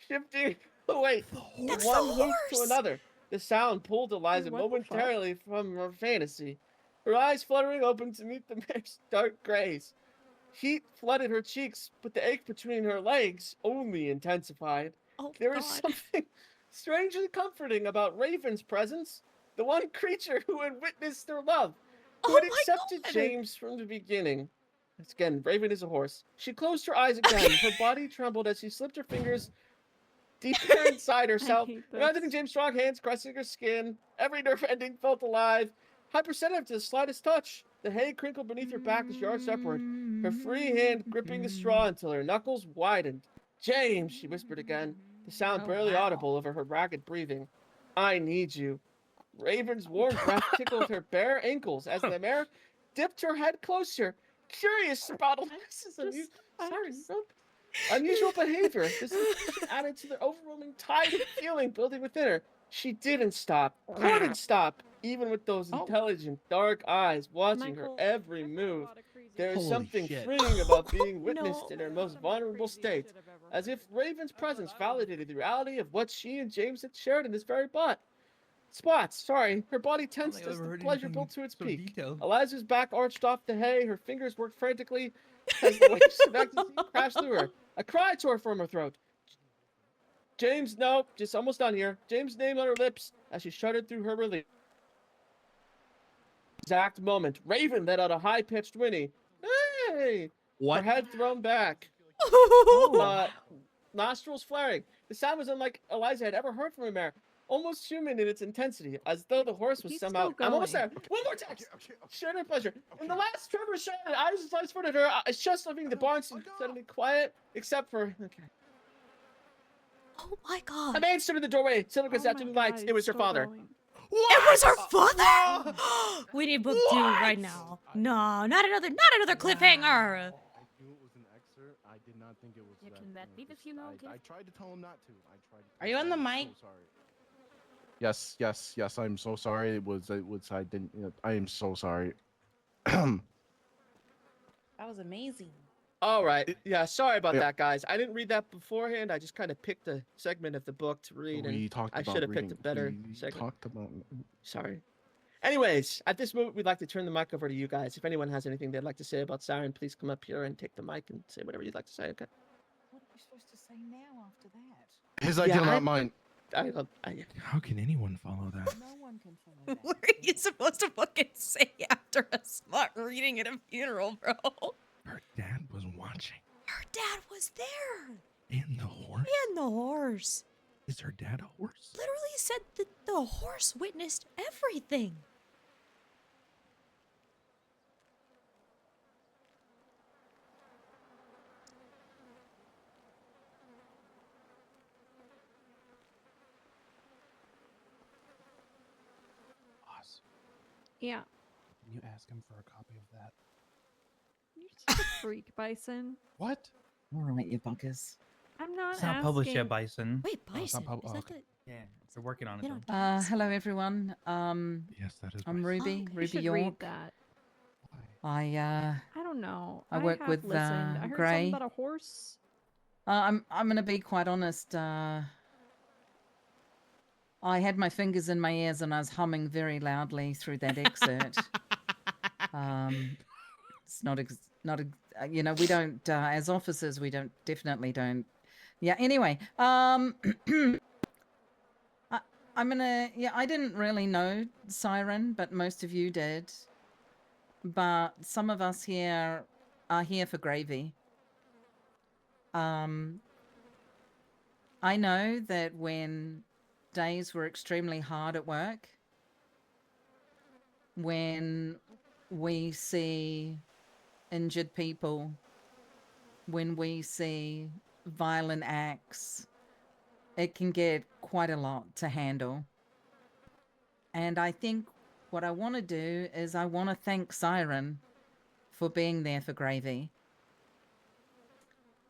shifting the weight from That's one the hoof to horse. another. The sound pulled Eliza what the fuck? momentarily from her fantasy, her eyes fluttering open to meet the mare's dark grays. Heat flooded her cheeks, but the ache between her legs only intensified. Oh, There God. was something strangely comforting about Raven's presence, the one creature who had witnessed their love, who Oh had my accepted God. James from the beginning. Again, Raven is a horse. She closed her eyes again. Her body trembled as she slipped her fingers deeper inside herself, hate imagining this. James' strong hands caressing her skin. Every nerve ending felt alive, hypersensitive to the slightest touch. The hay crinkled beneath her back as she arched upward, her free hand gripping the straw until her knuckles widened. James, she whispered again, the sound Oh, barely wow. audible over her ragged breathing. I need you. Raven's warm breath tickled her bare ankles as the mare dipped her head closer, curious about Alexis' unusual behavior. This information added to the overwhelming tide of feeling building within her. She didn't stop, couldn't stop, even with those intelligent, dark eyes watching her Michael, every I've heard a move. lot of crazy There is Holy something shit. freeing about being No. witnessed in her most Some of the vulnerable craziest state, shit I've ever as if heard. Raven's presence validated the reality of what she and James had shared in this very spots. Sorry, her body tensed as the pleasure built to its peak. Eliza's back arched off the hay, her fingers worked frantically as the waves of ecstasy crashed through her. A cry tore from her throat. James, no, just almost done here. James' name on her lips as she shuddered through her relief. Exact moment, Raven let out a high-pitched whinny. Hey! What? Her head thrown back, Oh, nostrils flaring. The sound was unlike Eliza had ever heard from a mare. Almost human in its intensity, as though the horse was Keep somehow. still I'm almost going. there. One more text. Shared her pleasure. In the last tremor shot, eyes and eyes footed her, just leaving the barn seemed suddenly quiet, except for. Okay. Oh my A God. man stood in the doorway, silhouetted Oh after my the lights. God, It was he's her still father. going. It was her father. We need book 2 right now. No, not another cliffhanger. I knew it was an excerpt. I did not think it was Yeah, that. can that be the just- funeral I gift? tried to tell him not to. I tried. Are you on the I'm mic? So sorry. Yes. I'm so sorry. It was. I didn't. I am so sorry. That was amazing. All right. Yeah, sorry about Yeah. that, guys. I didn't read that beforehand. I just kind of picked a segment of the book to read, and We talked I about should have picked reading. a better We segment. talked about. Sorry. Anyways, at this moment, we'd like to turn the mic over to you guys. If anyone has anything they'd like to say about Siren, please come up here and take the mic and say whatever you'd like to say. Okay. what are we supposed to say now after that? His Yeah, idea, I- not mine. How can anyone follow that? No one can follow that. What are you supposed to fucking say after us not reading at a funeral, bro? Her dad was watching. Her dad was there. And the horse? And the horse. Is her dad a horse? Literally said that the horse witnessed everything. Awesome. Yeah. Can you ask him for a copy of that? You're such a freak, Bison. What? All right, you buggers. I'm not It's not published yet, asking. Bison. Wait, Oh, it's Bison. not Is that okay. Yeah, we're working on it. They though. don't tell us. Hello everyone. Yes, that is. I'm my- Ruby. okay. You Ruby should York. read that. I I don't know. I work have with, listened. I heard Gray. something about a horse. I'm gonna be quite honest. I had my fingers in my ears and I was humming very loudly through that excerpt. It's you know, we don't as officers we definitely don't. Yeah. Anyway, I'm gonna. Yeah, I didn't really know Siren, but most of you did. But some of us here are here for gravy. I know that when days were extremely hard at work, when we see injured people, when we see violent acts, it can get quite a lot to handle. And I think what I want to do is I want to thank Siren for being there for gravy.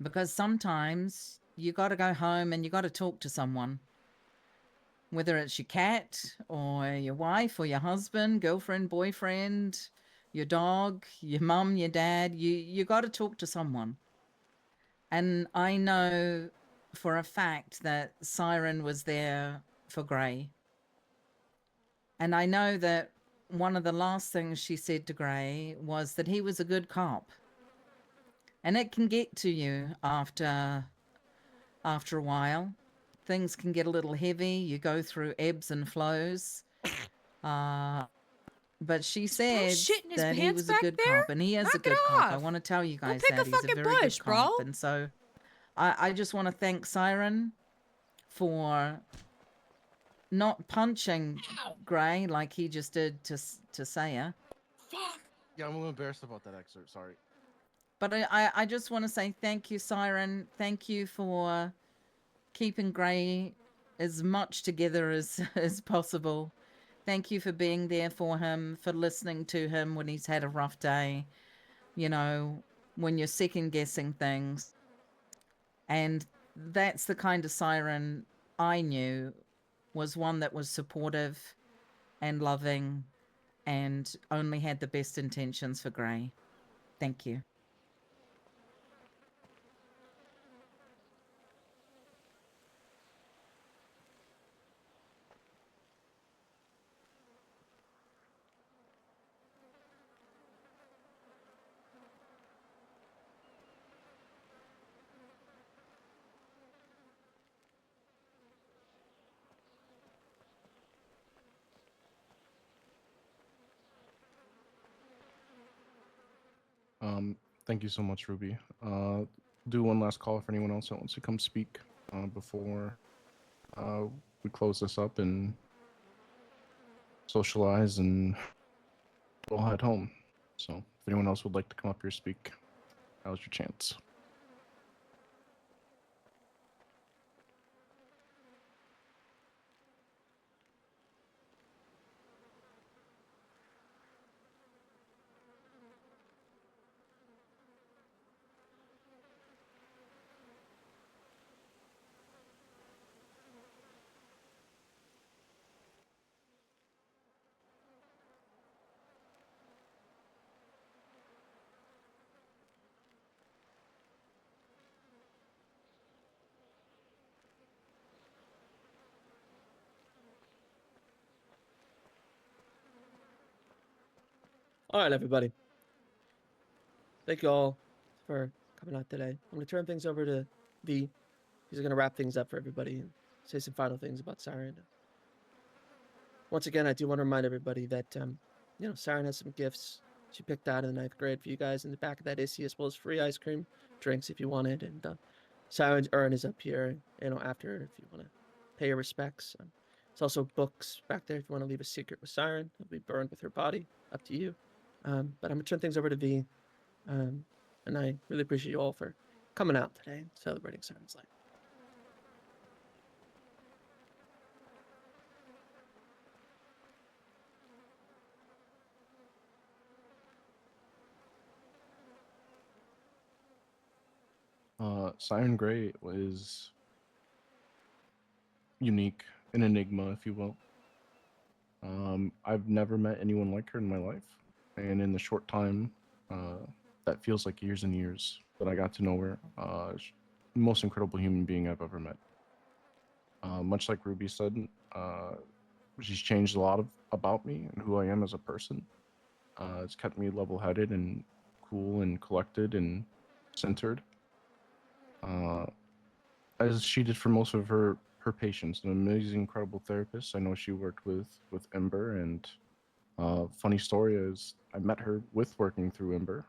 Because sometimes you got to go home and you got to talk to someone. whether it's your cat or your wife or your husband, girlfriend, boyfriend, your dog, your mum, your dad, you got to talk to someone. And I know for a fact that Siren was there for Gray. And I know that one of the last things she said to Gray was that he was a good cop. And it can get to you after a while. Things can get a little heavy. You go through ebbs and flows. But she Is bro said shitting his that he pants was a back good there? cop, and he is a Knock it good cop. I off. want to tell you Go guys pick a that he's a fucking very bush, good cop. bro. And so I just want to thank Siren for not punching Gray like he just did to Saya. Yeah, I'm a little embarrassed about that excerpt. Sorry. But I just want to say thank you, Siren. Thank you for keeping Gray as much together as possible. Thank you for being there for him, for listening to him when he's had a rough day, you know, when you're second guessing things. And that's the kind of Siren I knew, was one that was supportive and loving and only had the best intentions for Gray. Thank you. Thank you so much, Ruby. Do one last call for anyone else that wants to come speak before we close this up and socialize, and we'll head home. So, if anyone else would like to come up here speak, now's your chance. All right, everybody. Thank you all for coming out today. I'm going to turn things over to V. He's going to wrap things up for everybody and say some final things about Siren. Once again, I do want to remind everybody that, Siren has some gifts she picked out in the 9th grade for you guys in the back of that issue, as well as free ice cream, drinks if you wanted. And Siren's urn is up here, after if you want to pay your respects. It's also books back there if you want to leave a secret with Siren. It'll be burned with her body. Up to you. But I'm going to turn things over to V. And I really appreciate you all for coming out today and celebrating Siren's life. Siren Gray was unique, an enigma, if you will. I've never met anyone like her in my life, and in the short time that feels like years and years that I got to know her, the most incredible human being I've ever met. Much like Ruby said, she's changed a lot about me and who I am as a person. It's kept me level-headed and cool and collected and centered, as she did for most of her patients. An amazing, incredible therapist. I know she worked with Ember, and funny story is I met her with working through Ember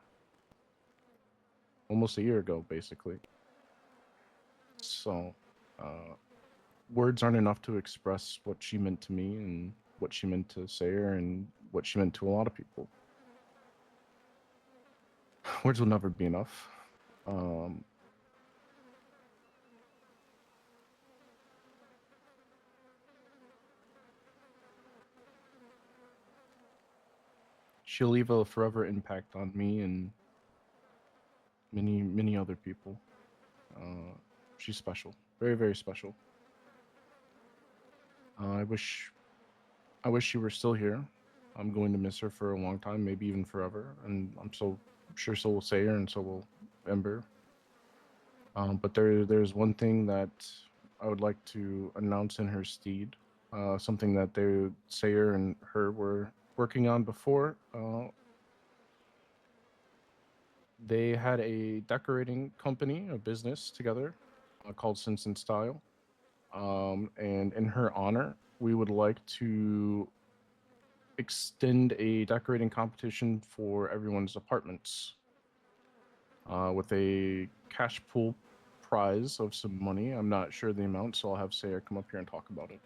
almost a year ago, basically. So words aren't enough to express what she meant to me and what she meant to Sayer and what she meant to a lot of people. Words will never be enough. She'll leave a forever impact on me and many, many other people. She's special. Very, very special. I wish she were still here. I'm going to miss her for a long time, maybe even forever, and I'm so sure so will Sayer and so will Ember. But there's one thing that I would like to announce in her stead. Something that Sayer and her were working on before. They had a decorating company, a business together, called Sense and Style. And in her honor, we would like to extend a decorating competition for everyone's apartments with a cash pool prize of some money. I'm not sure the amount, so I'll have Sayer come up here and talk about it.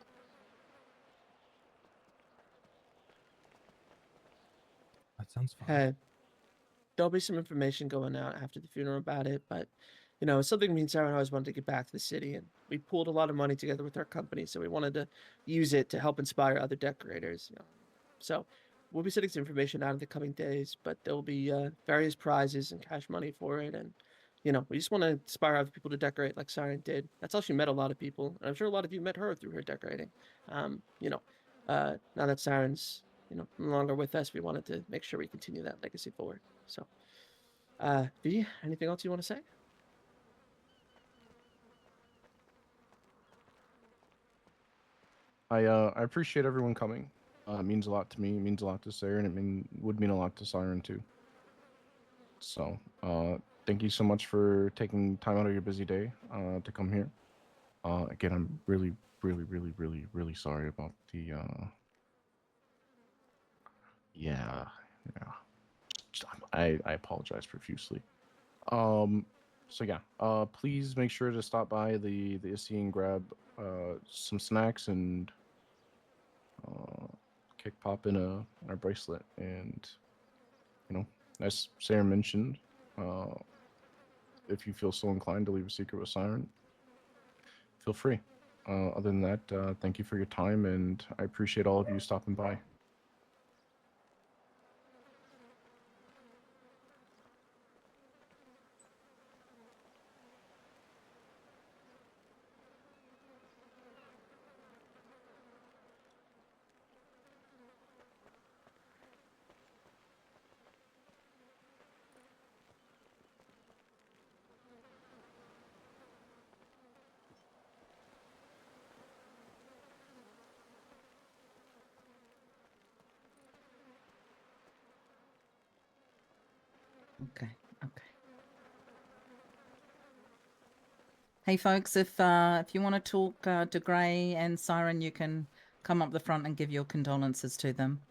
That sounds fun. Hey, there'll be some information going out after the funeral about it, but you know, it's something me and Sarah always wanted to get back to the city, and we pooled a lot of money together with our company, so we wanted to use it to help inspire other decorators. You know. So we'll be sending some information out in the coming days, but there'll be various prizes and cash money for it, and you know, we just want to inspire other people to decorate like Siren did. That's how she met a lot of people, and I'm sure a lot of you met her through her decorating. You know, now that Siren's no longer with us, we wanted to make sure we continue that legacy forward. So, V, anything else you want to say? I appreciate everyone coming. It means a lot to me. It means a lot to Sayer, and would mean a lot to Siren too. So, thank you so much for taking time out of your busy day to come here. Again, I'm really, really, really, really, really sorry about the. Yeah. I apologize profusely. So yeah, please make sure to stop by the Issy and grab some snacks and kick pop in a bracelet. And you know, as Sarah mentioned, if you feel so inclined to leave a secret with Siren, feel free. Other than that, thank you for your time, and I appreciate all of you stopping by. Okay. Okay. Hey, folks, if you want to talk to Gray and Siren, you can come up the front and give your condolences to them.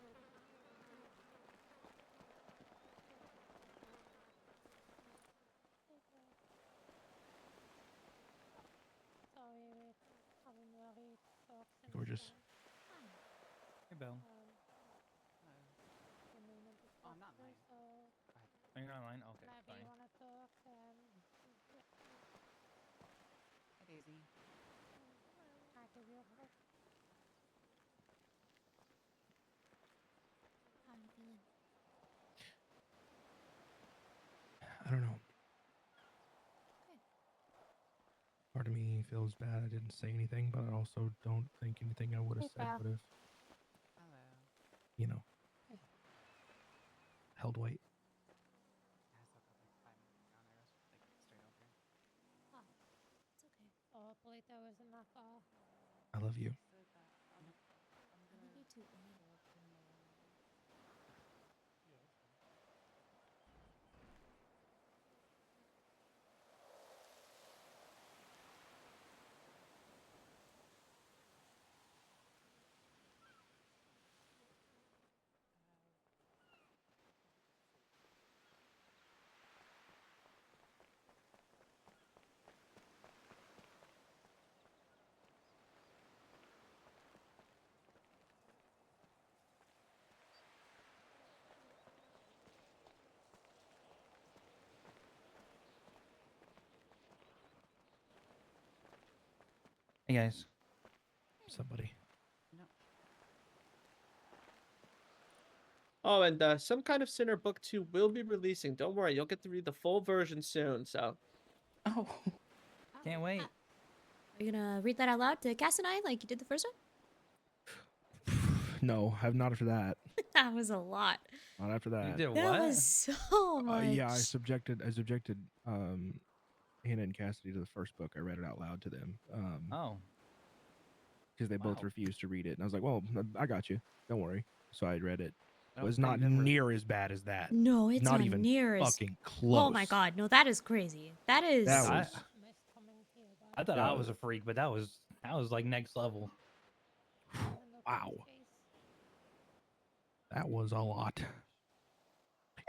Gorgeous. Hey, Belle. Are you online? Okay, fine. Daisy. I don't know. Part of me feels bad I didn't say anything, but I also don't think anything I would have said would have, you know, held weight. I love you. Hey, guys. Somebody. Oh, and Some Kind of Sinner Book 2 will be releasing. Don't worry, you'll get to read the full version soon, so. Oh. Can't wait. Are you gonna read that out loud to Cass and I like you did the first one? No, have not after that. That was a lot. Not after You that. did That what? was so much. Yeah, I subjected Hannah and Cassidy to the first book. I read it out loud to them. Oh, Because they both wow. refused to read it, and I was like, "Well, I got you. Don't worry." So I read it. I It was don't not think never- near as bad as that. No, it's not even near as. fucking close. Oh my god, no, that is crazy. That is. That I- was I thought Yeah. I was a freak, but that was like next level. wow. That was a lot.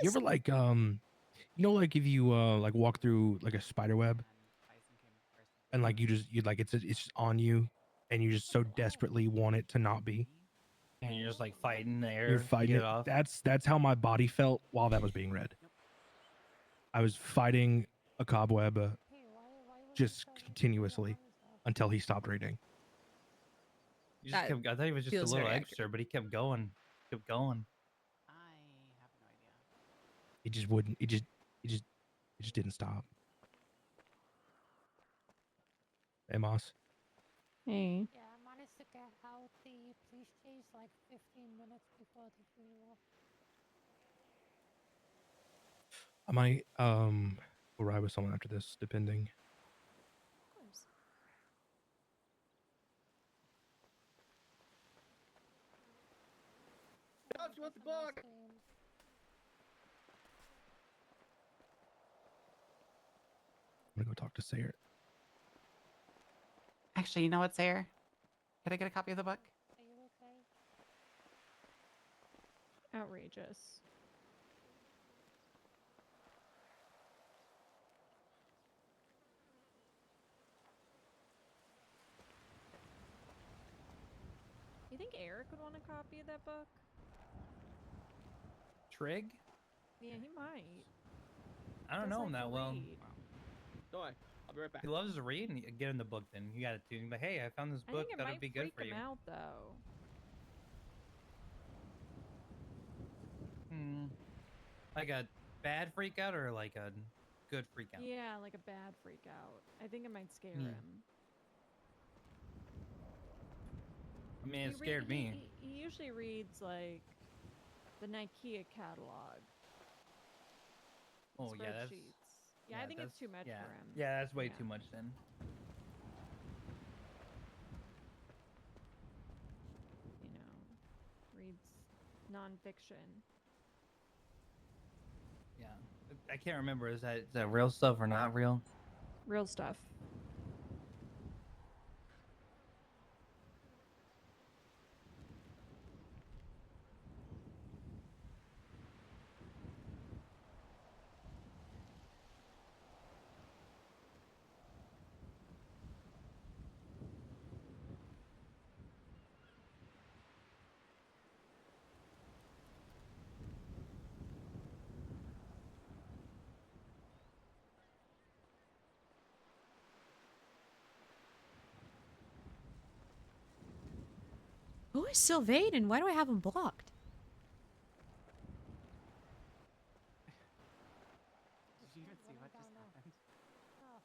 You ever like like if you like walk through like a spider web and like you like it's just on you and you just so desperately want it to not be. And you're just like fighting the air. You're to fighting get it. it off. That's how my body felt while that was being read. I was fighting a cobweb just continuously until he stopped reading. You just That kept, I thought he was just a feels little very extra, but he kept going. Kept going. He just wouldn't. He just didn't stop. Hey, Moss. Hey. Yeah, I managed to get out the police chase like 15 minutes before the funeral. I might go ride with someone after this, depending. Of course. Josh, you want the book? I'm gonna go talk to Sayre. Actually, you know what, Sarah? Could I get a copy of the book? Are you okay? Outrageous. You think Eric would want a copy of that book? Trig? Yeah, he might. I don't Does know like him that to well. read. Don't worry. I'll be right back. He loves to read and get in the book. Then you got to like, hey, I found this I book think it that'll might be good freak for you. him out though. Like a bad freak out or like a good freak out? Yeah, like a bad freak out. I think it might scare Hmm. him. I mean, it He scared me. He usually reads like the Nikea catalog. Oh yeah, that's Spreadsheets. Yeah, I think it's too much yeah. for him. Yeah, that's way Yeah. too much then. You know, reads nonfiction. Yeah, I can't remember. Is that real stuff or not real? Real stuff. Who is Sylvain and why do I have him blocked? Did you even see what just happened? Oh.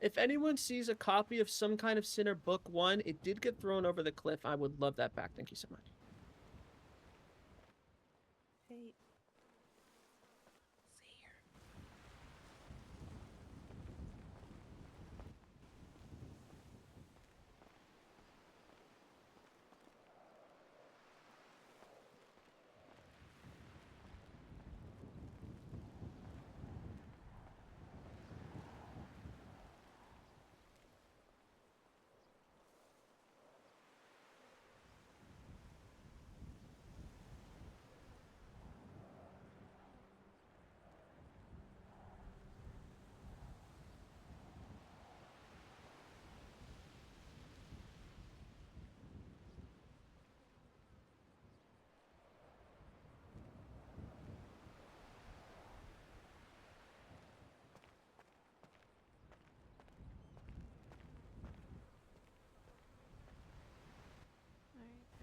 If anyone sees a copy of some kind of Sinner Book 1, it did get thrown over the cliff. I would love that back. Thank you so much. Hey,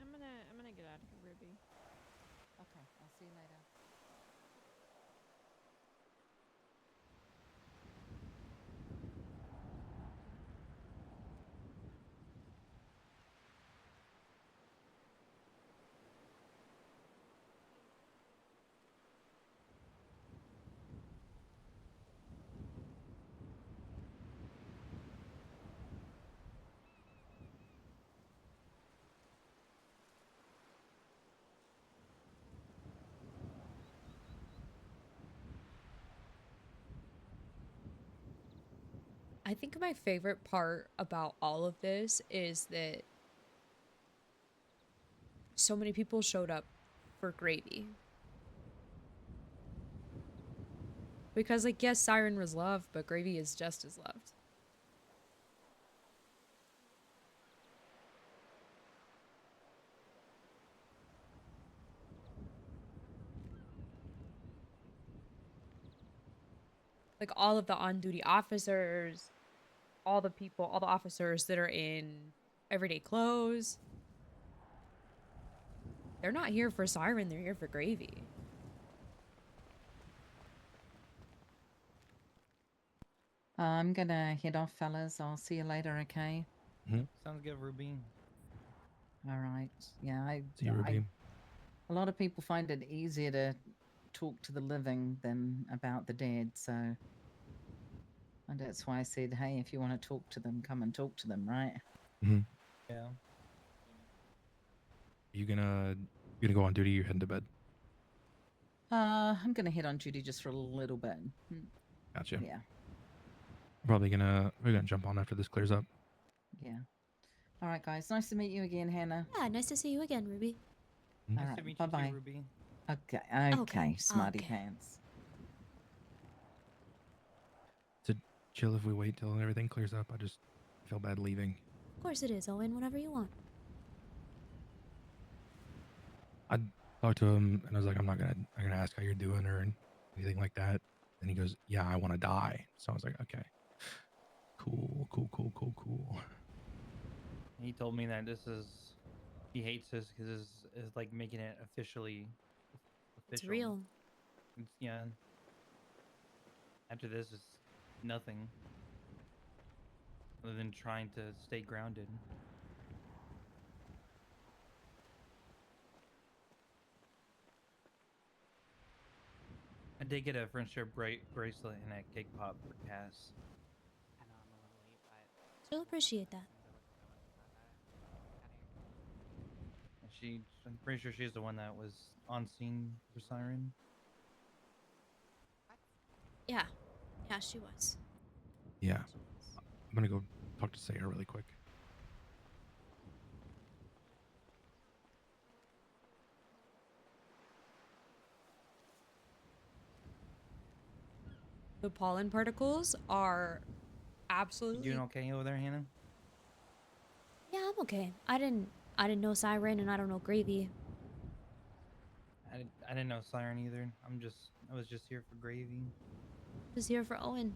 Alright, I'm gonna get out of here, Ruby. Okay, I'll see you later. I think my favorite part about all of this is that so many people showed up for Gravy. Because, like, yes, Siren was loved, but Gravy is just as loved. Like, all of the on-duty officers, all the people, all the officers that are in everyday clothes. They're not here for Siren, they're here for Gravy. I'm gonna head off, fellas. I'll see you later, okay? Sounds good, Ruby. All right. Yeah, See you, Ruby. a lot of people find it easier to talk to the living than about the dead, so. And that's why I said, hey, if you want to talk to them, come and talk to them, right? Yeah. You gonna go on duty? You're heading to bed. I'm gonna head on duty just for a little bit. Gotcha. Yeah, We're gonna jump on after this clears up. yeah. All right, guys. Nice to meet you again, Hannah. Yeah, nice to see you again, Ruby. All Nice to right, meet you bye-bye. too, Ruby. Okay, smarty okay. pants. To chill if we wait till everything clears up. I just feel bad leaving. Of course it is, Owen, whenever you want. I talked to him and I was like, I'm not gonna ask how you're doing or anything like that. And he goes, yeah, I want to die. So I was like, okay, cool. He told me that he hates this because it's like making it official. It's real. Yeah. After this, it's nothing other than trying to stay grounded. I did get a friendship bracelet and a cake pop for Cass. I know I'm a little late, but She'll appreciate that. And I'm pretty sure she's the one that was on scene for Siren. Yeah. Yeah, she was. Yeah. I'm gonna go talk to Sayer really quick. The pollen particles are absolutely. You doing okay over there, Hannah? Yeah, I'm okay. I didn't know Siren and I don't know Gravy. I didn't know Siren either. I was just here for Gravy. Just here for Owen.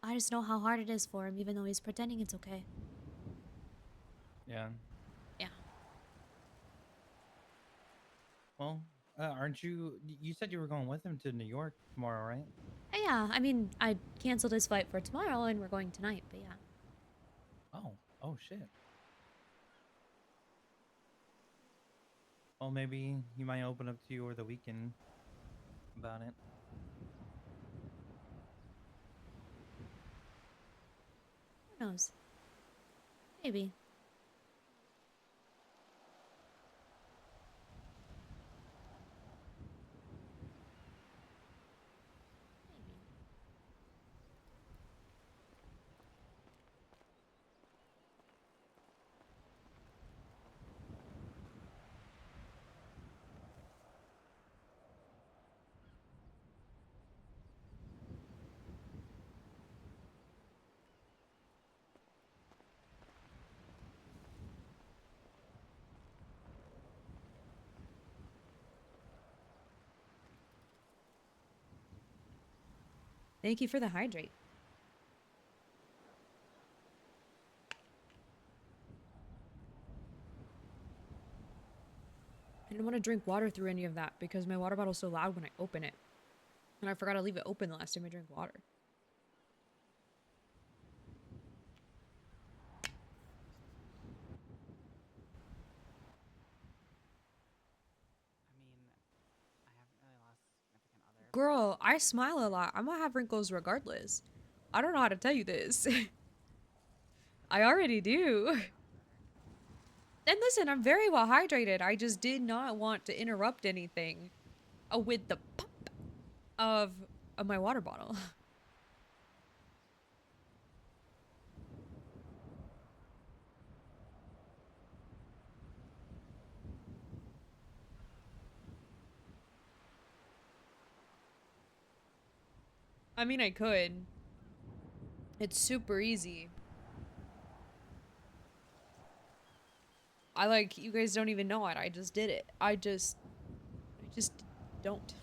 I just know how hard it is for him, even though he's pretending it's okay. Yeah. Yeah. Well, aren't you? You said you were going with him to New York tomorrow, right? Yeah, I mean, I canceled his flight for tomorrow and we're going tonight, but yeah. Oh, oh shit. Well, maybe he might open up to you over the weekend about it. Who knows? Maybe. Thank you for the hydrate. I didn't want to drink water through any of that because my water bottle's so loud when I open it. And I forgot to leave it open the last time I drank water. I mean, I haven't really lost a significant other. Girl, I smile a lot. I'm gonna have wrinkles regardless. I don't know how to tell you this. I already do. And listen, I'm very well hydrated. I just did not want to interrupt anything with the pop of my water bottle. I mean, I could. It's super easy. You guys don't even know it. I just did it. I just don't.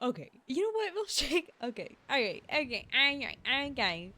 Okay. You know what, Milkshake? Okay. Okay. Okay. Okay.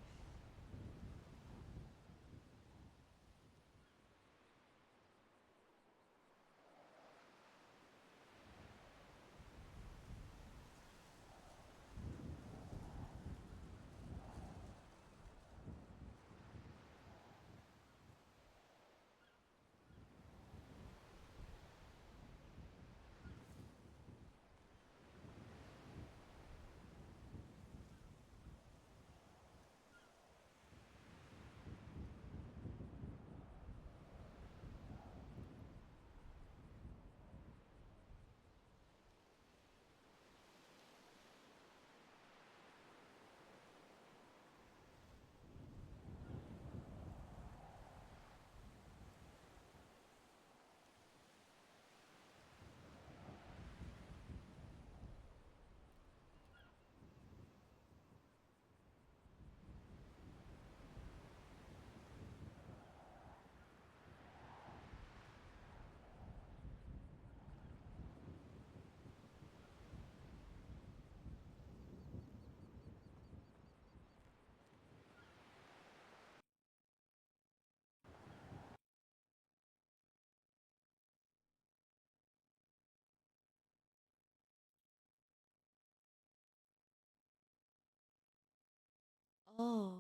Oh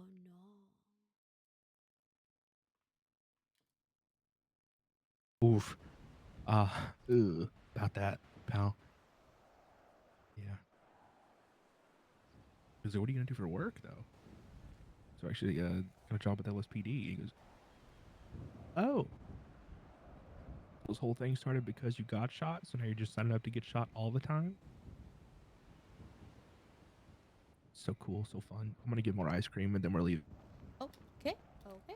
no. Oof. About that, pal. Yeah. He goes, what are you gonna do for work though? So actually, got a job at the LSPD. He goes, oh, this whole thing started because you got shot. So now you're just signing up to get shot all the time. So cool, so fun. I'm gonna get more ice cream and then we're leaving. Okay. Okay.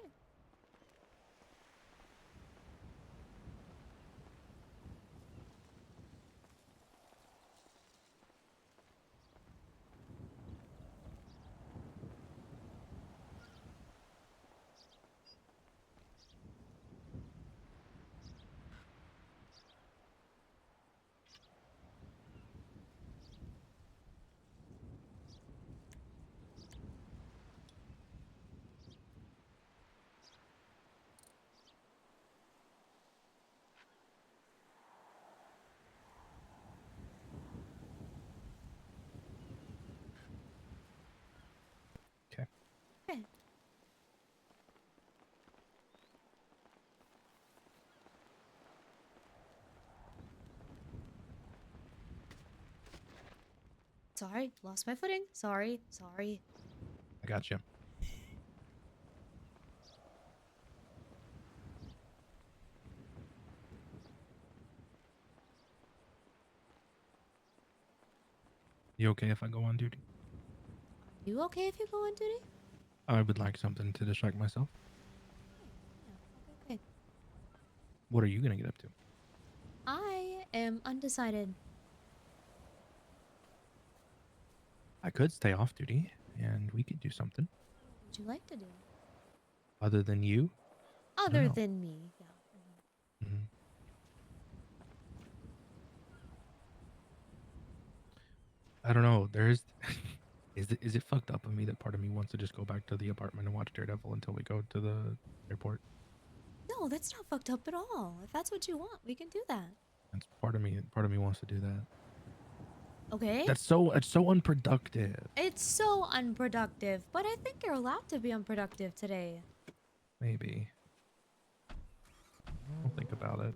Sorry, lost my footing. Sorry, sorry. I got you. You okay if I go on duty? You okay if you go on duty? I would like something to distract myself. Yeah, okay. What are you gonna get up to? I am undecided. I could stay off duty and we could do something What would you like to do? other than you. Other know. than me, yeah. Mhm. I don't know. There's is it fucked up of me that part of me wants to just go back to the apartment and watch Daredevil until we go to the airport? No, that's not fucked up at all. If that's what you want, we can do that. That's part of me wants to do that. Okay? It's so unproductive. It's so unproductive, but I think you're allowed to be unproductive today. Maybe. I'll think about it.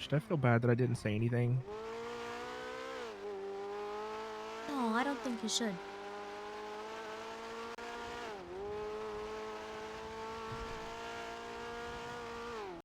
Should I feel bad that I didn't say anything? No, I don't think you should.